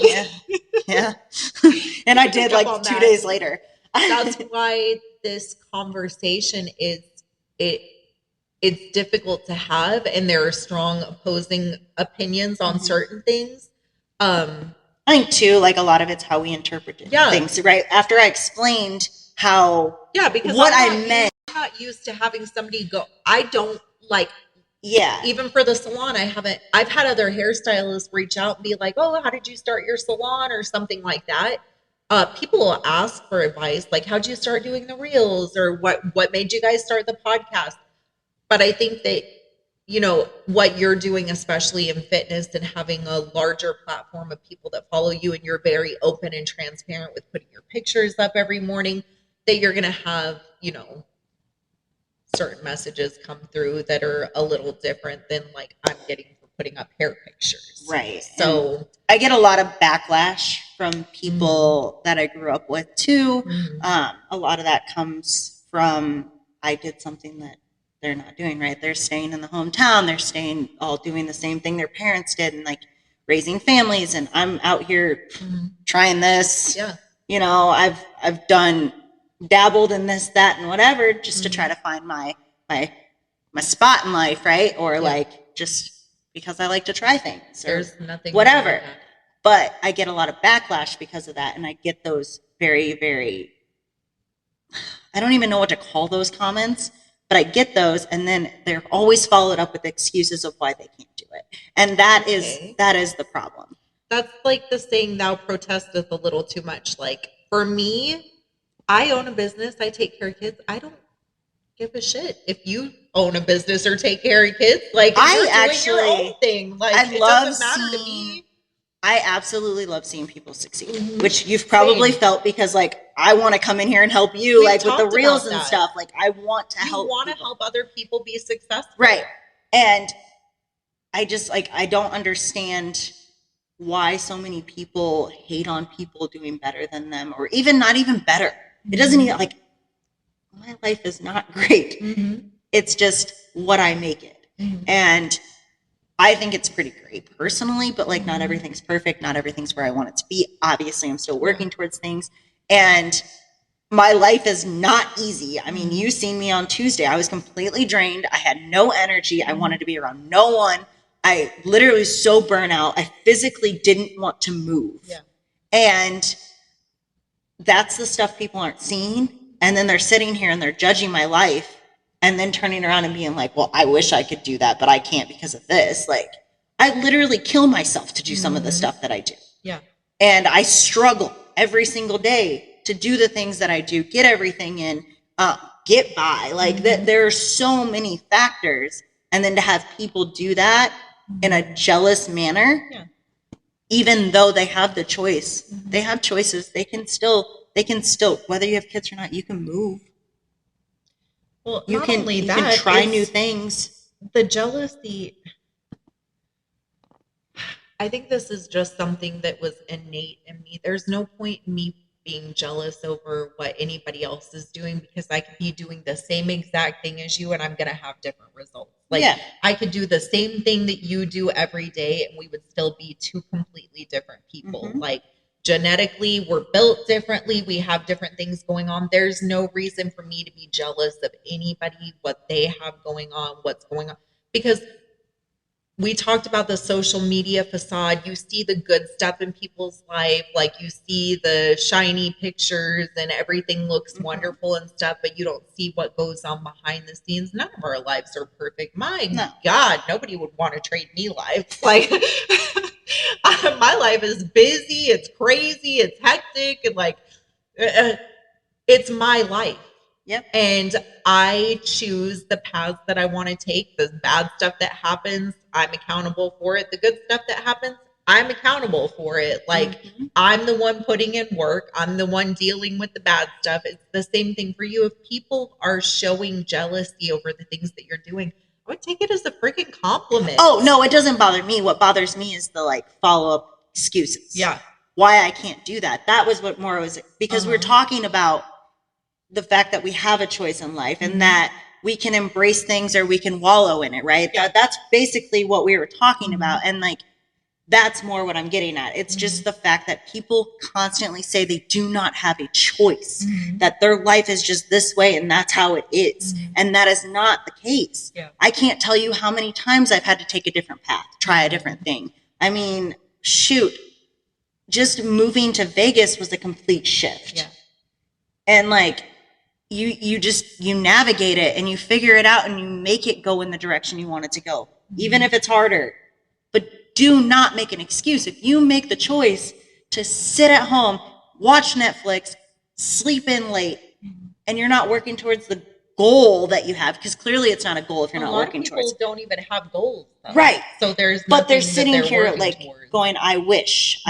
And I did like 2 days later. That's why this conversation it's difficult to have, and there are strong opposing opinions on certain things. I think too, like a lot of it's how we interpret things, right? After I explained because what I meant. I'm not used to having somebody go, I don't like. Yeah. Even for the salon, I've had other hairstylists reach out and be like, oh, how did you start your salon or something like that? People will ask for advice, like, how'd you start doing the reels, or what made you guys start the podcast? But I think that, you know, what you're doing, especially in fitness and having a larger platform of people that follow you, and you're very open and transparent with putting your pictures up every morning, that you're going to have, you know, certain messages come through that are a little different than like I'm getting for putting up hair pictures. Right. So and I get a lot of backlash from people that I grew up with too. A lot of that comes from I did something that they're not doing, right? They're staying in the hometown. They're staying all doing the same thing their parents did and like raising families. And I'm out here trying this. Yeah. You know, I've done dabbled in this, that, and whatever just to try to find my spot in life, right? Or like just because I like to try things or There's nothing whatever. wrong with that. But I get a lot of backlash because of that, and I get those very, very. I don't even know what to call those comments, but I get those, and then they're always followed up with excuses of why they can't do it, and that is the problem. That's like the saying, "Thou protesteth a little too much." Like for me, I own a business. I take care of kids. I don't give a shit if you own a business or take care of kids. Like you're doing your own thing. Like it doesn't matter to me. I absolutely love seeing people succeed, which you've probably felt because like I want to come in here and help you like with the reels and stuff. Like I want to help. You want to help other people be successful. Right. And I just like I don't understand why so many people hate on people doing better than them or even not even better. It doesn't even like my life is not great. It's just what I make it. And I think it's pretty great personally, but like not everything's perfect. Not everything's where I want it to be. Obviously, I'm still working towards things. And my life is not easy. I mean, you seen me on Tuesday. I was completely drained. I had no energy. I wanted to be around no one. I literally was so burnt out. I physically didn't want to move. Yeah. And that's the stuff people aren't seeing. And then they're sitting here and they're judging my life and then turning around and being like, well, I wish I could do that, but I can't because of this. Like, I literally kill myself to do some of the stuff that I do. Yeah. And I struggle every single day to do the things that I do, get everything in, get by. Like, there are so many factors. And then to have people do that in a jealous manner, even though they have the choice, they have choices. They can still, whether you have kids or not, you can move. Well, you can try new things. The jealousy, I think this is just something that was innate in me. There's no point in me being jealous over what anybody else is doing because I could be doing the same exact thing as you and I'm going to have different results. Like I could do the same thing that you do every day and we would still be two completely different people. Like genetically, we're built differently. We have different things going on. There's no reason for me to be jealous of anybody, what they have going on, what's going on. Because we talked about the social media facade. You see the good stuff in people's life. Like you see the shiny pictures and everything looks wonderful and stuff, but you don't see what goes on behind the scenes. None of our lives are perfect. My God, nobody would want to trade me life. Like my life is busy. It's crazy. It's hectic. And like, it's my life. Yep. And I choose the paths that I want to take. The bad stuff that happens, I'm accountable for it. The good stuff that happens, I'm accountable for it. Like I'm the one putting in work. I'm the one dealing with the bad stuff. It's the same thing for you. If people are showing jealousy over the things that you're doing, I would take it as a freaking compliment. Oh, no, it doesn't bother me. What bothers me is the like follow-up excuses. Yeah. Why I can't do that. That was what more was because we're talking about the fact that we have a choice in life and that we can embrace things or we can wallow in it, right? Yeah. That's basically what we were talking about. And like, that's more what I'm getting at. It's just the fact that people constantly say they do not have a choice, that their life is just this way and that's how it is. And that is not the case. Yeah. I can't tell you how many times I've had to take a different path, try a different thing. I mean, shoot, just moving to Vegas was a complete shift. Yeah. And like, you navigate it and you figure it out and you make it go in the direction you want it to go, even if it's harder. But do not make an excuse. If you make the choice to sit at home, watch Netflix, sleep in late, and you're not working towards the goal that you have, because clearly it's not a goal if you're not working towards. People don't even have goals, though. Right? So but they're sitting here like going, "I wish,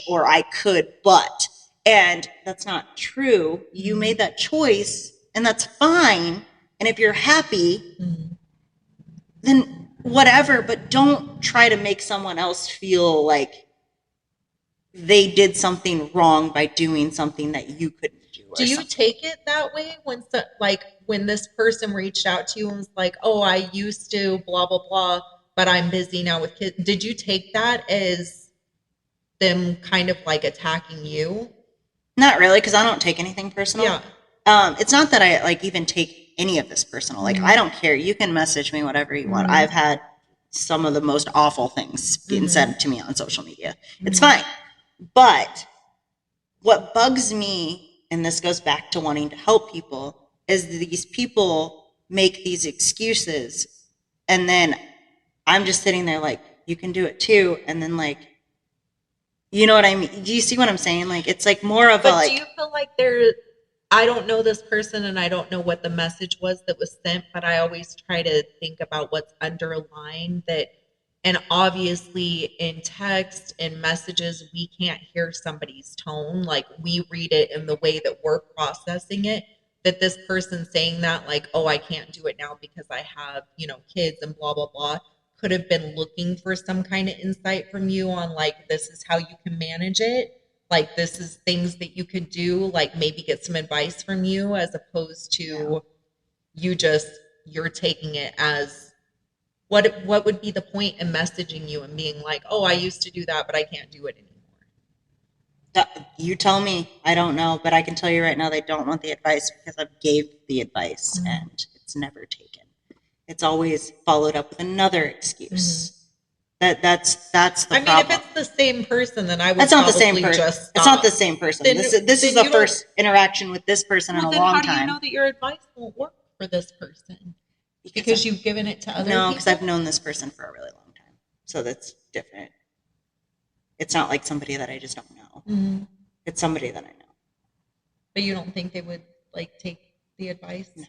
or I could, but." And that's not true. You made that choice, and that's fine. And if you're happy, then whatever, but don't try to make someone else feel like they did something wrong by doing something that you couldn't do. Do you take it that way when, like, when this person reached out to you and was like, oh, I used to blah, blah, blah, but I'm busy now with kids? Did you take that as them kind of like attacking you? Not really, because I don't take anything personal. Yeah. It's not that I like even take any of this personal. Like, I don't care. You can message me whatever you want. I've had some of the most awful things being said to me on social media. It's fine. But what bugs me, and this goes back to wanting to help people, is these people make these excuses, and then I'm just sitting there like, you can do it too, and then like, you know what I mean? Do you see what I'm saying? Like, it's like more of a like. Do you feel like I don't know this person and I don't know what the message was that was sent, but I always try to think about what's underlying that. And obviously in text and messages, we can't hear somebody's tone. Like, we read it in the way that we're processing it, that this person saying that, like, oh, I can't do it now because I have, kids and blah, blah, blah, could have been looking for some kind of insight from you on, like, this is how you can manage it. Like, this is things that you could do, like maybe get some advice from you, as opposed to you're taking it as what would be the point in messaging you and being like, oh, I used to do that, but I can't do it anymore. You tell me. I don't know, but I can tell you right now they don't want the advice because I've gave the advice and it's never taken. It's always followed up with another excuse. That's the problem. I mean, if it's the same person, then I would. That's not the same person. Just stop. It's not the same person. This is the first interaction with this person in a long time. How do you know that your advice won't work for this person? Because you've given it to other people? No, because I've known this person for a really long time. So that's different. It's not like somebody that I just don't know. It's somebody that I know. But you don't think they would like take the advice? No.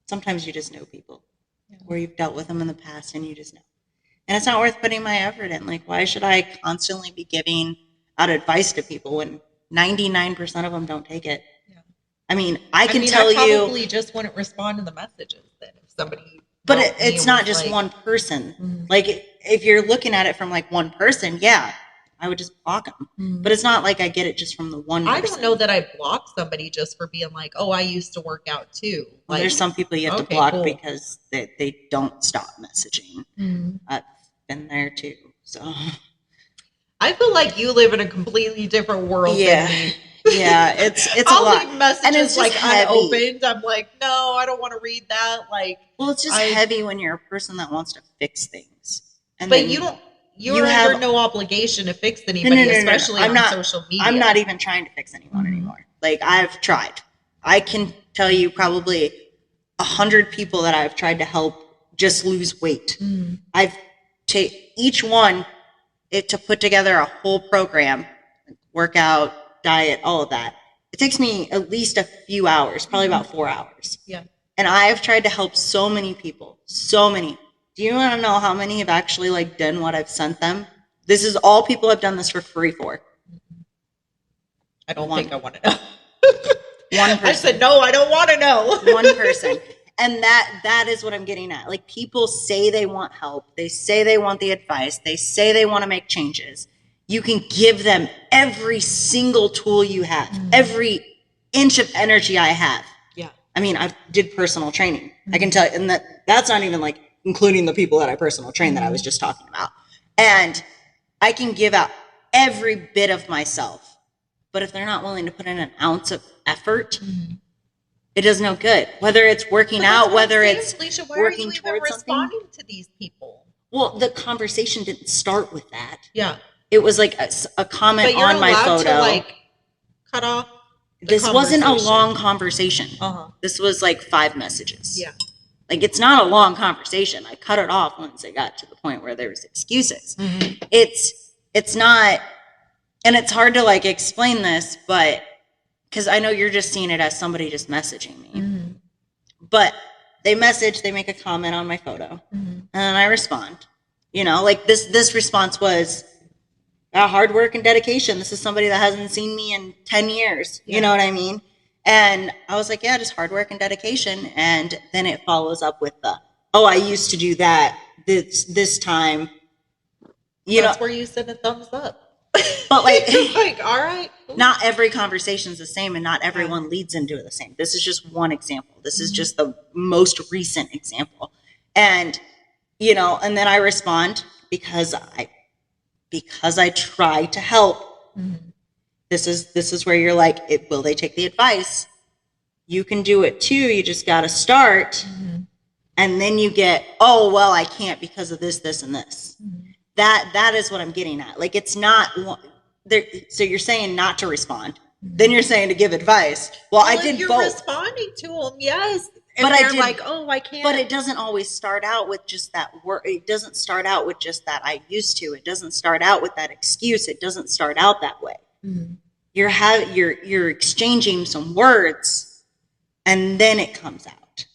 Sometimes you just know people. Where you've dealt with them in the past and you just know. And it's not worth putting my effort in. Like, why should I constantly be giving out advice to people when 99% of them don't take it? Yeah. I mean, I probably just wouldn't respond to the messages then if somebody. But it's not just like, one person. Like, if you're looking at it from like one person, yeah, I would just block them. But it's not like I get it just from the one person. I don't know that I block somebody just for being like, oh, I used to work out too. Well, there's some people you have to block because they don't stop messaging. I've been there too. So I feel like you live in a completely different world than me. Yeah, it's a lot. I'll leave messages and it's like unopened. I'm like, no, I don't want to read that. Like, well, it's just heavy when you're a person that wants to fix things. But you're under no obligation to fix anybody, especially on social media. I'm not even trying to fix anyone anymore. Like, I've tried. I can tell you probably 100 people that I've tried to help just lose weight. I've taken each one to put together a whole program, workout, diet, all of that. It takes me at least a few hours, probably about 4 hours. Yeah. And I've tried to help so many people, so many. Do you want to know how many have actually like done what I've sent them? This is all people have done this for free for. I don't think I want to know. One person. I said, no, I don't want to know. One person. And that is what I'm getting at. Like, people say they want help. They say they want the advice. They say they want to make changes. You can give them every single tool you have, every inch of energy I have. Yeah. I mean, I did personal training. I can tell you, and that's not even like including the people that I personal train that I was just talking about. And I can give out every bit of myself. But if they're not willing to put in an ounce of effort, it does no good. Whether it's working out, whether it's Fylisha, why working are you towards even responding to these people? Well, the conversation didn't start with that. Yeah. It was like a comment on my photo. To, like, cut off. This wasn't a long conversation. This was like 5 messages. Yeah. Like, it's not a long conversation. I cut it off once it got to the point where there was excuses. It's not, and it's hard to like explain this, but because I know you're just seeing it as somebody just messaging me. But they message, they make a comment on my photo, and I respond. You know, like this response was hard work and dedication. This is somebody that hasn't seen me in 10 years. You know what I mean? And I was like, yeah, just hard work and dedication. And then it follows up with the, oh, I used to do that this time. That's where you send a thumbs up. But like, like, all right. Cool. Not every conversation is the same, and not everyone leads into it the same. This is just one example. This is just the most recent example. And, and then I respond because I try to help. This is where you're like, will they take the advice? You can do it too. You just got to start. And then you get, oh, well, I can't because of this, and this. That is what I'm getting at. Like, it's not there. So you're saying not to respond. Then you're saying to give advice. Well, I did you're both. Responding to them, yes. And but they're like, oh, I can't. But it doesn't always start out with just that word. It doesn't start out with just that I used to. It doesn't start out with that excuse. It doesn't start out that way. You're exchanging some words, and then it comes out.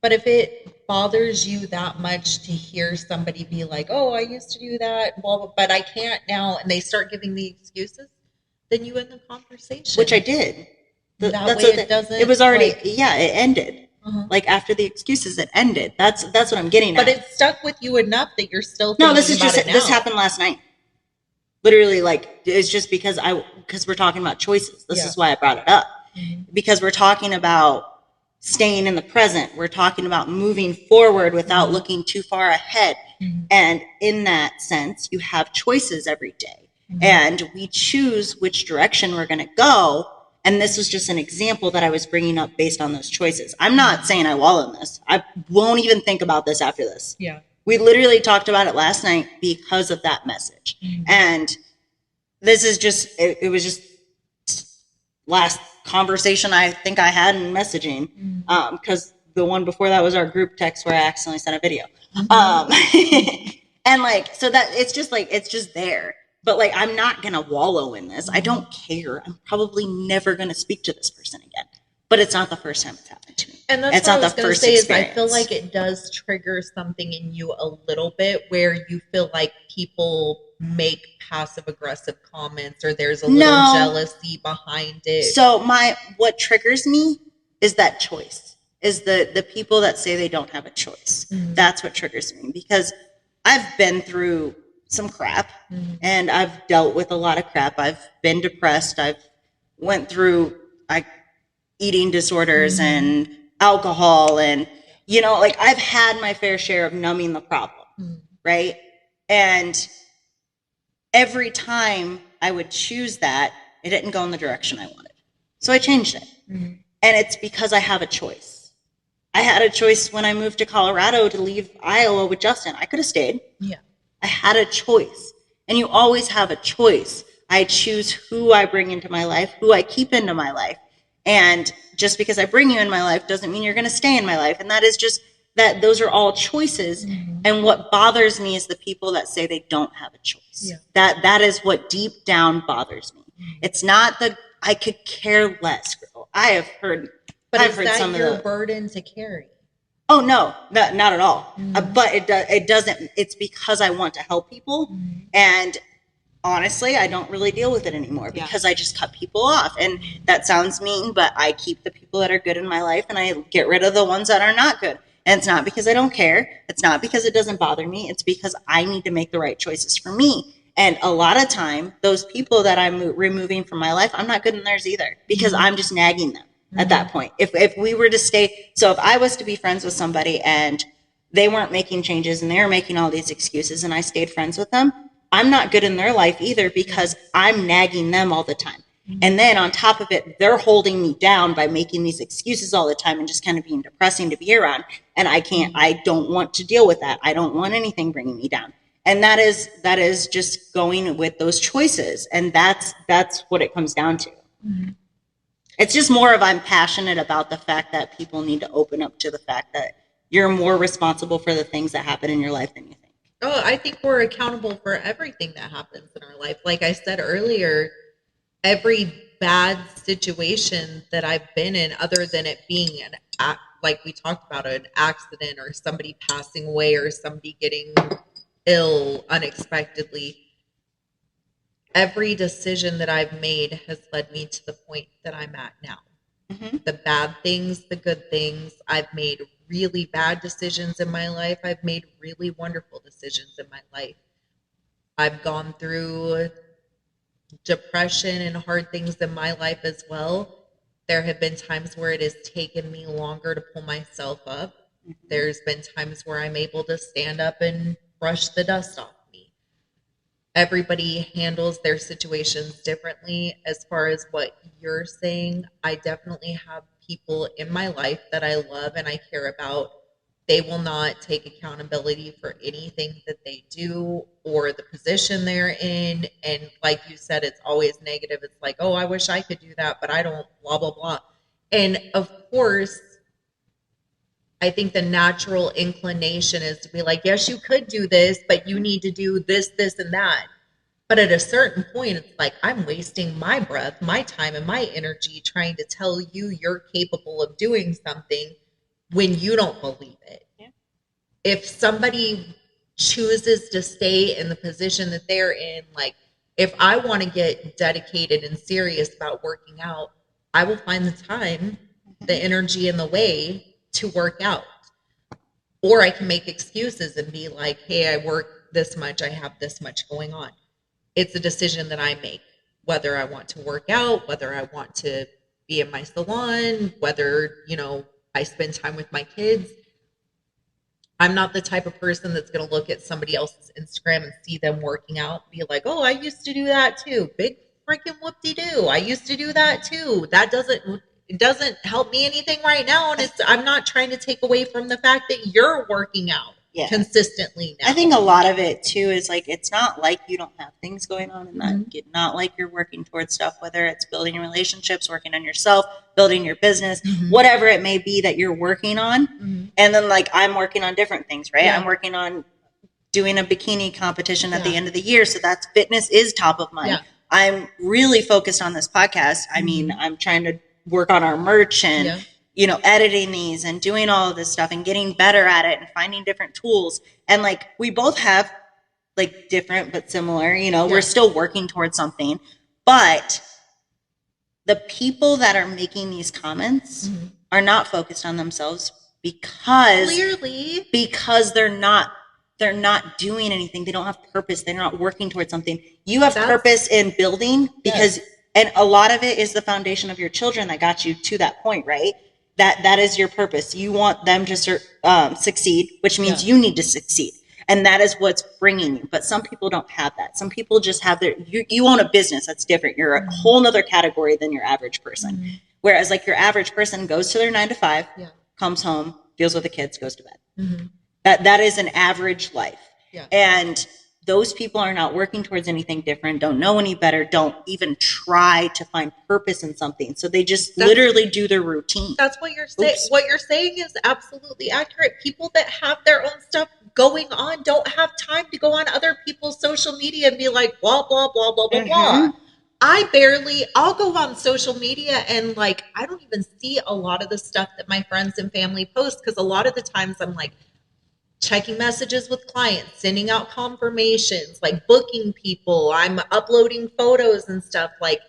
But if it bothers you that much to hear somebody be like, oh, I used to do that, blah, blah, but I can't now, and they start giving the excuses, then you end the conversation. Which I did. It was already, it ended. Like, after the excuses, it ended. That's what I'm getting at. But it stuck with you enough that you're still thinking this happened last night. Literally, like, it's just because we're talking about choices. This is why I brought it up. Because we're talking about staying in the present. We're talking about moving forward without looking too far ahead. And in that sense, you have choices every day. And we choose which direction we're going to go. And this was just an example that I was bringing up based on those choices. I'm not saying I wallow in this. I won't even think about this after this. Yeah. We literally talked about it last night because of that message. And this is just, it was just last conversation I think I had in messaging. Because the one before that was our group text where I accidentally sent a video. And like, so that it's just there. But like, I'm not going to wallow in this. I don't care. I'm probably never going to speak to this person again. But it's not the first time it's happened to me. And that's it's what not I was the going to first say experience. is I feel like it does trigger something in you a little bit where you feel like people make passive aggressive comments or there's a little jealousy behind it. So what triggers me is that choice, is the people that say they don't have a choice. That's what triggers me, because I've been through some crap and I've dealt with a lot of crap. I've been depressed. I've went through eating disorders and alcohol, and like, I've had my fair share of numbing the problem, right? And every time I would choose that, it didn't go in the direction I wanted. So I changed it. And it's because I have a choice. I had a choice when I moved to Colorado to leave Iowa with Justin. I could have stayed. Yeah. I had a choice. And you always have a choice. I choose who I bring into my life, who I keep into my life. And just because I bring you in my life doesn't mean you're going to stay in my life. And that is just that those are all choices. And what bothers me is the people that say they don't have a choice. That is what deep down bothers me. It's not I could care less, girl. I've heard some your burden to carry. Oh, no, not at all. But it doesn't. It's because I want to help people. And honestly, I don't really deal with it anymore because I just cut people off. And that sounds mean, but I keep the people that are good in my life and I get rid of the ones that are not good. And it's not because I don't care. It's not because it doesn't bother me. It's because I need to make the right choices for me. And a lot of time, those people that I'm removing from my life, I'm not good in theirs either, because I'm just nagging them at that point. If we were to stay, so if I was to be friends with somebody and they weren't making changes and they were making all these excuses and I stayed friends with them, I'm not good in their life either, because I'm nagging them all the time. And then on top of it, they're holding me down by making these excuses all the time and just kind of being depressing to be around. And I don't want to deal with that. I don't want anything bringing me down. And that is just going with those choices. And that's what it comes down to. It's just more of, I'm passionate about the fact that people need to open up to the fact that you're more responsible for the things that happen in your life than you think. Oh, I think we're accountable for everything that happens in our life. Like I said earlier, every bad situation that I've been in, other than it being like we talked about, an accident or somebody passing away or somebody getting ill unexpectedly, every decision that I've made has led me to the point that I'm at now. Mm-hmm. The bad things, the good things. I've made really bad decisions in my life. I've made really wonderful decisions in my life. I've gone through depression and hard things in my life as well. There have been times where it has taken me longer to pull myself up. Mm-hmm. There's been times where I'm able to stand up and brush the dust off me. Everybody handles their situations differently. As far as what you're saying, I definitely have people in my life that I love and I care about. They will not take accountability for anything that they do or the position they're in. And like you said, it's always negative. It's like, oh, I wish I could do that, but I don't, blah, blah, blah. And of course, I think the natural inclination is to be like, yes, you could do this, but you need to do this, this, and that. But at a certain point, it's like, I'm wasting my breath, my time, and my energy trying to tell you you're capable of doing something when you don't believe it. Yeah. If somebody chooses to stay in the position that they're in, like if I want to get dedicated and serious about working out, I will find the time, the energy, and the way to work out. Or I can make excuses and be like, hey, I work this much, I have this much going on. It's a decision that I make, whether I want to work out, whether I want to be in my salon, whether, I spend time with my kids. I'm not the type of person that's going to look at somebody else's Instagram and see them working out and be like, oh, I used to do that too. Big freaking whoop-de-doo. I used to do that too. It doesn't help me anything right now. And I'm not trying to take away from the fact that you're working out consistently now. I think a lot of it too is like, it's not like you don't have things going on and that mm-hmm. not like you're working towards stuff, whether it's building relationships, working on yourself, building your business, mm-hmm. whatever it may be that you're working on. Mm-hmm. And then like, I'm working on different things, right? Yeah. I'm working on doing a bikini competition at the end of the year. So that's fitness is top of mind. Yeah. I'm really focused on this podcast. I mm-hmm. mean, I'm trying to work on our merch and editing these and doing all of this stuff and getting better at it and finding different tools. And like, we both have like different but similar, we're still working towards something. But the people that are making these comments mm-hmm. are not focused on themselves because they're not doing anything. They don't have purpose. They're not working towards something. You have purpose in building because, and a lot of it is the foundation of your children that got you to that point, right? That is your purpose. You want them to succeed, which means you need to succeed. And that is what's bringing you. But some people don't have that. Some people just have you own a business. That's different. You're a whole nother category than your average person. Mm-hmm. Whereas like your average person goes to their 9 to 5, comes home, deals with the kids, goes to bed. Mm-hmm. That is an average life. Yeah. And those people are not working towards anything different, don't know any better, don't even try to find purpose in something. So they just literally do their routine. That's what you're saying. What you're saying is absolutely accurate. People that have their own stuff going on don't have time to go on other people's social media and be like, blah, blah, blah, blah, blah, mm-hmm. blah. I'll go on social media and like, I don't even see a lot of the stuff that my friends and family post because a lot of the times I'm like, checking messages with clients, sending out confirmations, like booking people. I'm uploading photos and stuff. Like,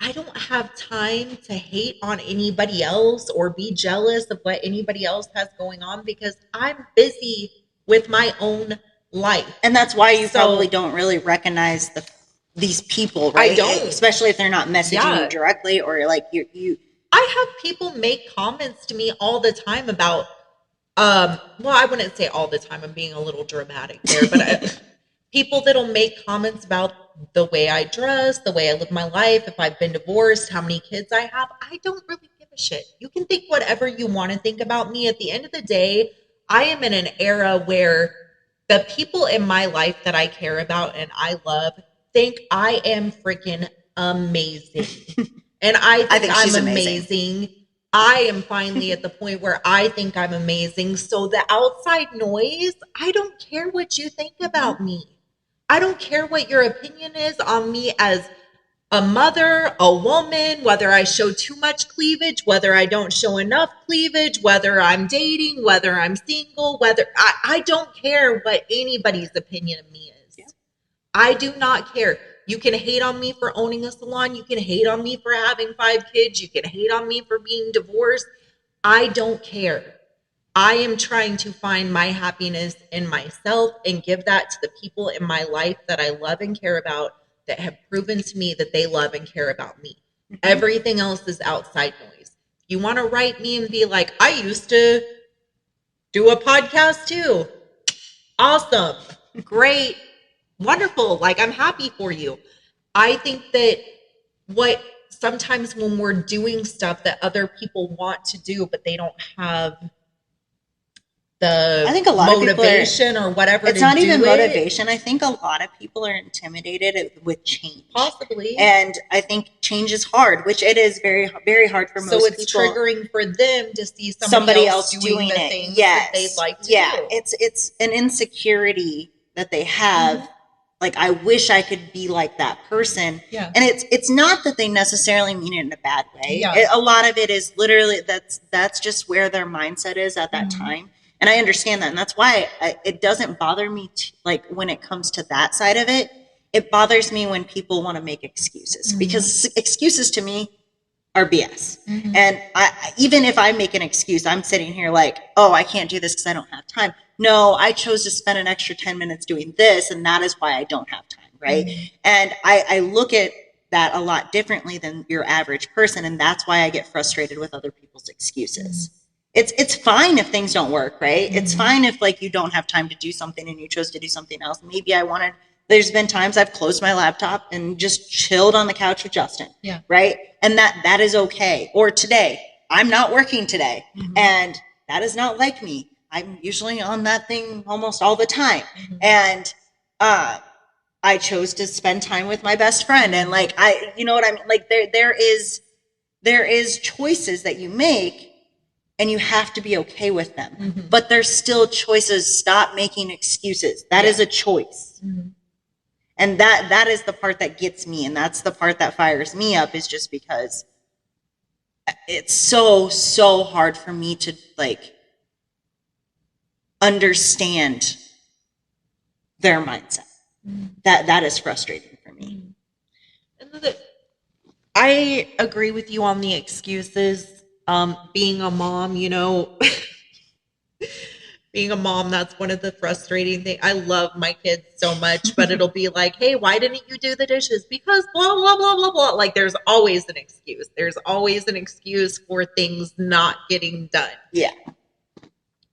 I don't have time to hate on anybody else or be jealous of what anybody else has going on because I'm busy with my own life. And that's why you probably don't really recognize these people, right? I don't. Especially if they're not messaging you directly or like you. I have people make comments to me all the time about well, I wouldn't say all the time. I'm being a little dramatic there, but people that'll make comments about the way I dress, the way I live my life, if I've been divorced, how many kids I have. I don't really give a shit. You can think whatever you want to think about me. At the end of the day, I am in an era where the people in my life that I care about and I love think I am freaking amazing. And I think I'm amazing. I am finally at the point where I think I'm amazing. So the outside noise, I don't care what you think about me. I don't care what your opinion is on me as a mother, a woman, whether I show too much cleavage, whether I don't show enough cleavage, whether I'm dating, whether I'm single, I don't care what anybody's opinion of me is. Yeah. I do not care. You can hate on me for owning a salon. You can hate on me for having 5 kids. You can hate on me for being divorced. I don't care. I am trying to find my happiness in myself and give that to the people in my life that I love and care about, that have proven to me that they love and care about me. Mm-hmm. Everything else is outside noise. You want to write me and be like, I used to do a podcast too. Awesome. Great. Wonderful. Like, I'm happy for you. I think that what sometimes when we're doing stuff that other people want to do, but they don't have the, I think a lot motivation of or whatever. It's not even motivation. I think a lot of people are intimidated with change. Possibly. And I think change is hard, which it is very, very hard for most people. So it's triggering for them to see somebody else doing the things that they'd like to do. It's an insecurity that they have. Mm-hmm. Like, I wish I could be like that person. Yeah. And it's not that they necessarily mean it in a bad way. Yeah. A lot of it is literally that's just where their mindset is at that mm-hmm. time. And I understand that. And that's why it doesn't bother me, like, when it comes to that side of it. It bothers me when people want to make excuses. Mm-hmm. Because excuses to me are BS. Mm-hmm. And even if I make an excuse, I'm sitting here like, oh, I can't do this because I don't have time. No, I chose to spend an extra 10 minutes doing this, and that is why I don't have time, right? Mm-hmm. And I look at that a lot differently than your average person, and that's why I get frustrated with other people's excuses. Mm-hmm. It's fine if things don't work, right? Mm-hmm. It's fine if, like, you don't have time to do something and you chose to do something else. Maybe there's been times I've closed my laptop and just chilled on the couch with Justin, yeah, right? And that is okay. Or today, I'm not working today, mm-hmm. and that is not like me. I'm usually on that thing almost all the time. Mm-hmm. And I chose to spend time with my best friend. And, like, you know what I mean? Like, there is choices that you make, and you have to be okay with them. Mm-hmm. But there's still choices. Stop making excuses. That is a choice. Mm-hmm. And that is the part that gets me. And that's the part that fires me up, is just because it's so hard for me to, like, understand their mindset. Mm-hmm. That is frustrating for me. And I agree with you on the excuses. Being a mom, you know, being a mom, that's one of the frustrating things. I love my kids so much, but it'll be like, hey, why didn't you do the dishes? Because blah, blah, blah, blah, blah. Like, there's always an excuse. There's always an excuse for things not getting done. Yeah.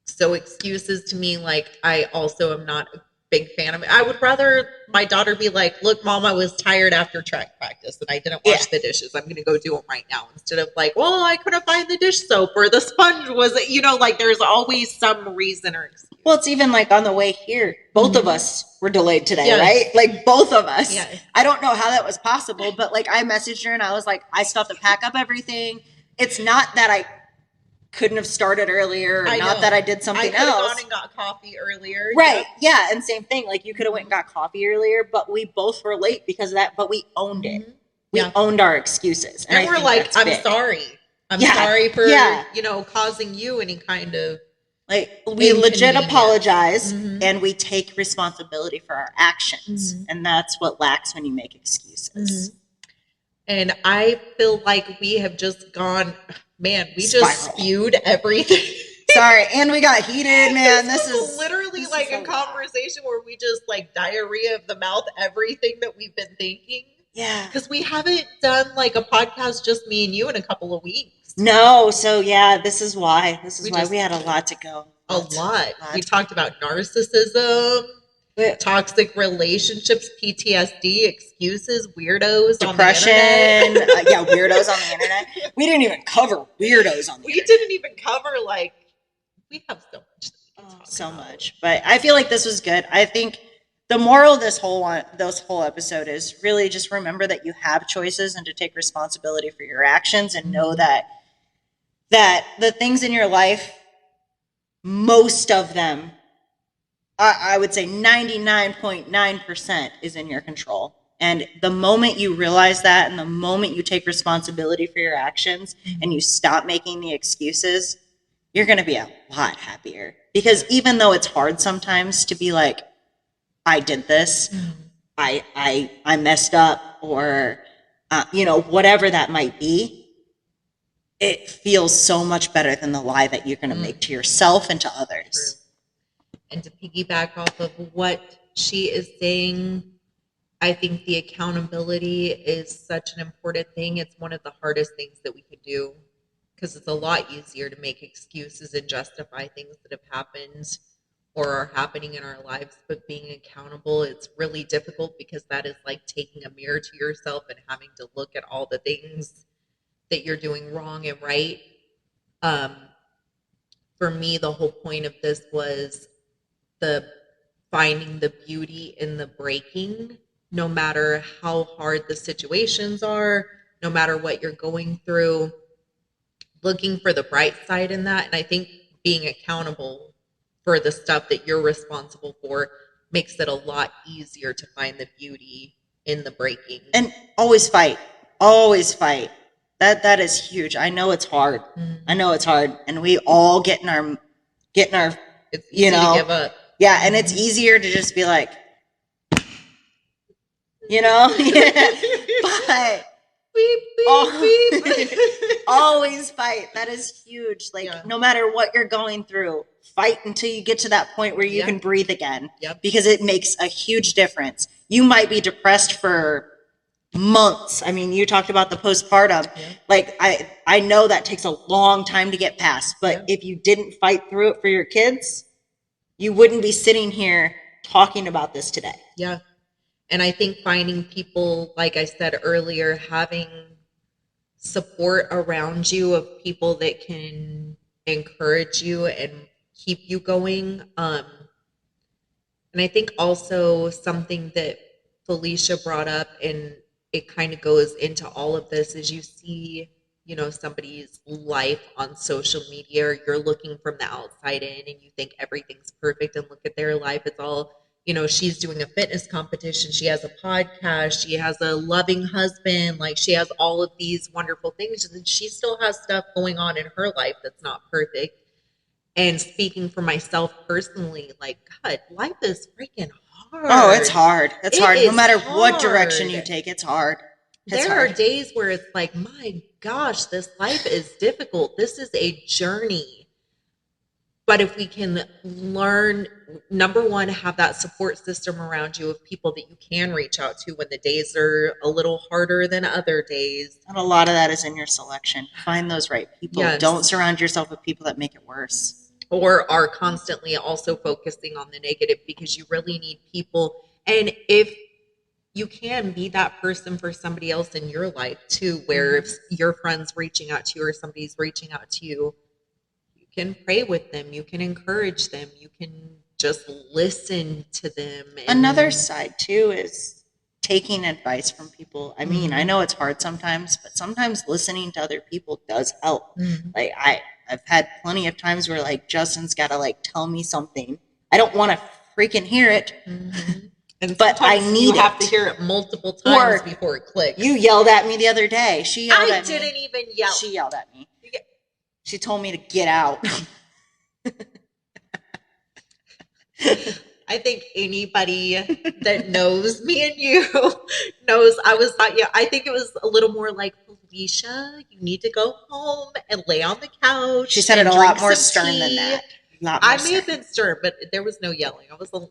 So excuses to me, like, I also am not a big fan of it. I would rather my daughter be like, look, Mom, I was tired after track practice and I didn't wash the dishes. I'm going to go do them right now. Instead of like, well, I couldn't find the dish soap, or the sponge was, you know, like, there's always some reason or excuse. Well, it's even like on the way here, both mm-hmm. of us were delayed today, right? Like, both of us. Yes. I don't know how that was possible, but, like, I messaged her and I was like, I still have to pack up everything. It's not that I couldn't have started earlier, or not that I did something else. I could have gone and got coffee earlier. Right. Yeah. And same thing. Like, you could have went and got coffee earlier, but we both were late because of that, but we owned it. Mm-hmm. We owned our excuses. And we're like, I'm sorry. I'm sorry for, you know, causing you any kind of, like, we legit apologize, mm-hmm. and we take responsibility for our actions. Mm-hmm. And that's what lacks when you make excuses. Mm-hmm. And I feel like we have just gone, man, we just spewed everything. Sorry, and we got heated, man. This is literally like a conversation where we just, like, diarrhea of the mouth, everything that we've been thinking. Yeah. Because we haven't done, like, a podcast, just me and you, in a couple of weeks. No, so yeah, this is why. We had a lot to go. A lot. We talked about narcissism, toxic relationships, PTSD, excuses, weirdos, depression, on the internet. Weirdos on the internet. We didn't even cover weirdos on the internet. We didn't even cover, like, we have so much. So much, but I feel like this was good. I think the moral of this whole episode is really just remember that you have choices, and to take responsibility for your actions, and know that the things in your life, most of them, I would say 99.9% is in your control. And the moment you realize that, and the moment you take responsibility for your actions, and you stop making the excuses, you're going to be a lot happier. Because even though it's hard sometimes to be like, I did this, I messed up, or whatever that might be, it feels so much better than the lie that you're going to make to yourself and to others. True. And to piggyback off of what she is saying, I think the accountability is such an important thing. It's one of the hardest things that we could do, because it's a lot easier to make excuses and justify things that have happened or are happening in our lives. But being accountable, it's really difficult, because that is like taking a mirror to yourself and having to look at all the things that you're doing wrong and right. For me, the whole point of this was the finding the beauty in the breaking, no matter how hard the situations are, no matter what you're going through, looking for the bright side in that. And I think being accountable for the stuff that you're responsible for makes it a lot easier to find the beauty in the breaking. And always fight. Always fight. That is huge. I know it's hard. I know it's hard. And we all get in our it's easy to give up. Yeah, and it's easier to just be like, but beep, beep, beep. Always fight. That is huge. Like, no matter what you're going through, fight until you get to that point where you can breathe again. Yep. Because it makes a huge difference. You might be depressed for months. I mean, you talked about the postpartum. Yeah. Like, I know that takes a long time to get past, but if you didn't fight through it for your kids, you wouldn't be sitting here talking about this today. Yeah. And I think finding people, like I said earlier, having support around you of people that can encourage you and keep you going. And I think also something that Fylisha brought up, and it kind of goes into all of this, is you see, somebody's life on social media, or you're looking from the outside in and you think everything's perfect, and look at their life. It's all, she's doing a fitness competition. She has a podcast. She has a loving husband. Like, she has all of these wonderful things, and she still has stuff going on in her life that's not perfect. And speaking for myself personally, like, God, life is freaking hard. Oh, it's hard. It's hard. No matter what direction you take, it's hard. There are days where it's like, my gosh, this life is difficult. This is a journey. But if we can learn, number one, have that support system around you of people that you can reach out to when the days are a little harder than other days. And a lot of that is in your selection. Find those right people. Yes. Don't surround yourself with people that make it worse. Or are constantly also focusing on the negative, because you really need people. And if you can be that person for somebody else in your life too, where if your friend's reaching out to you or somebody's reaching out to you, you can pray with them, you can encourage them, you can just listen to them. And another side too is taking advice from people. I mean, I know it's hard sometimes, but sometimes listening to other people does help. Like, I've had plenty of times where, like, Justin's got to, like, tell me something. I don't want to freaking hear it. But I need you have to hear it multiple times before it clicks. You yelled at me the other day. She yelled at me. I didn't even yell. She yelled at me. She told me to get out. I think anybody that knows me and you knows I was not. Yeah, I think it was a little more like, Fylisha, you need to go home and lay on the couch. She said it a lot more stern than that. I may have been stern, but there was no yelling. I was like,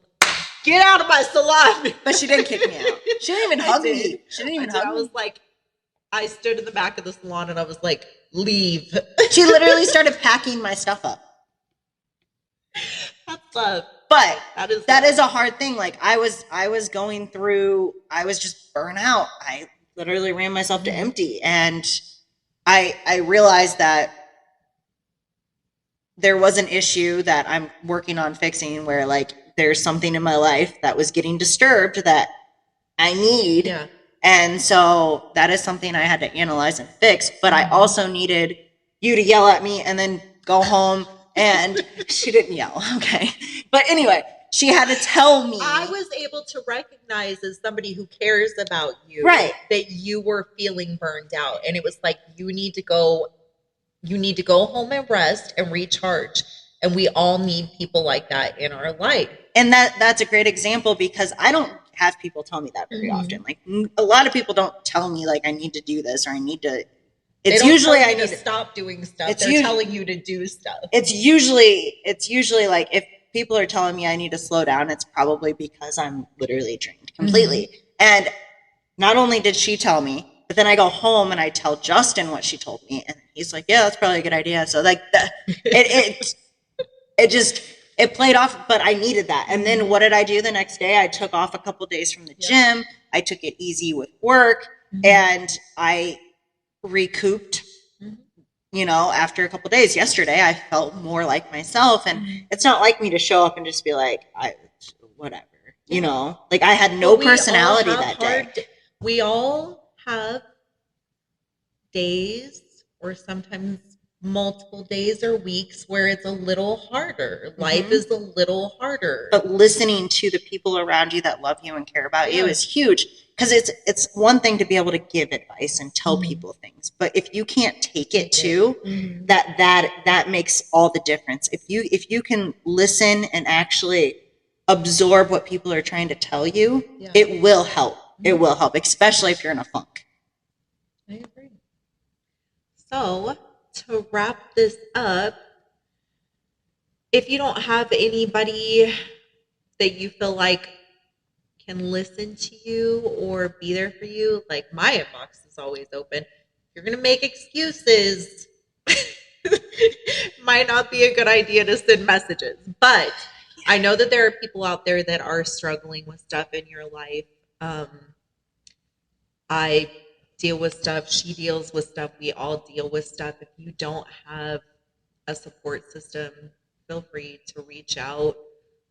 get out of my salon. But she didn't kick me out. She didn't even hug me. She didn't even hug me. I was like, I stood in the back of the salon and I was like, leave. She literally started packing my stuff up. That's love. But that is a hard thing. Like, I was going through, I was just burnt out. I literally ran myself to empty. And I realized that there was an issue that I'm working on fixing, where, like, there's something in my life that was getting disturbed that I need. Yeah. And so that is something I had to analyze and fix. But I also needed you to yell at me and then go home. And she didn't yell. Okay. But anyway, she had to tell me. I was able to recognize, as somebody who cares about you, right, that you were feeling burned out. And it was like, you need to go home and rest and recharge. And we all need people like that in our life. And that's a great example, because I don't have people tell me that very often. Like a lot of people don't tell me like I need to do this or I need to. It's usually I need to stop doing stuff. They're telling you to do stuff. It's usually like if people are telling me I need to slow down, it's probably because I'm literally drained completely. And not only did she tell me, but then I go home and I tell Justin what she told me, and he's like, "Yeah, that's probably a good idea." So like it played off, but I needed that. And then what did I do the next day? I took off a couple days from the gym. I took it easy with work, and I recouped. You know, after a couple days. Yesterday, I felt more like myself, and it's not like me to show up and just be like, whatever. You know, like I had no personality that day. We all have days or sometimes multiple days or weeks where it's a little harder. Life is a little harder. But listening to the people around you that love you and care about you is huge. Because it's one thing to be able to give advice and tell people things, but if you can't take it too, that makes all the difference. If you can listen and actually absorb what people are trying to tell you, it will help. It will help, especially if you're in a funk. I agree. So to wrap this up, if you don't have anybody that you feel like can listen to you or be there for you, like my inbox is always open. If you're going to make excuses, might not be a good idea to send messages. But I know that there are people out there that are struggling with stuff in your life. I deal with stuff. She deals with stuff. We all deal with stuff. If you don't have a support system, feel free to reach out.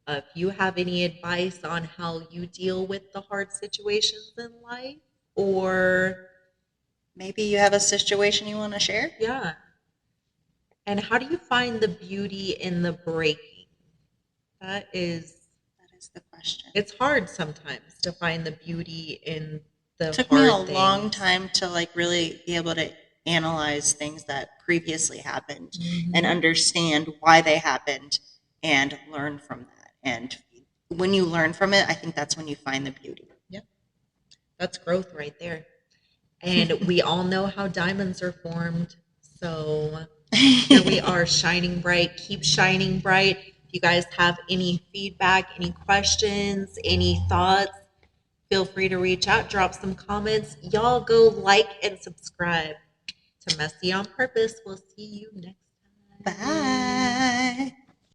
If you have any advice on how you deal with the hard situations in life, or maybe you have a situation you want to share. Yeah. And how do you find the beauty in the breaking? That is the question. It's hard sometimes to find the beauty in the It took hard me a things. long time to like really be able to analyze things that previously happened and understand why they happened and learn from that. And when you learn from it, I think that's when you find the beauty. Yeah. That's growth right there. And we all know how diamonds are formed. So here we are, shining bright. Keep shining bright. If you guys have any feedback, any questions, any thoughts, feel free to reach out, drop some comments. Y'all go like and subscribe to Messy on Purpose. We'll see you next time. Bye.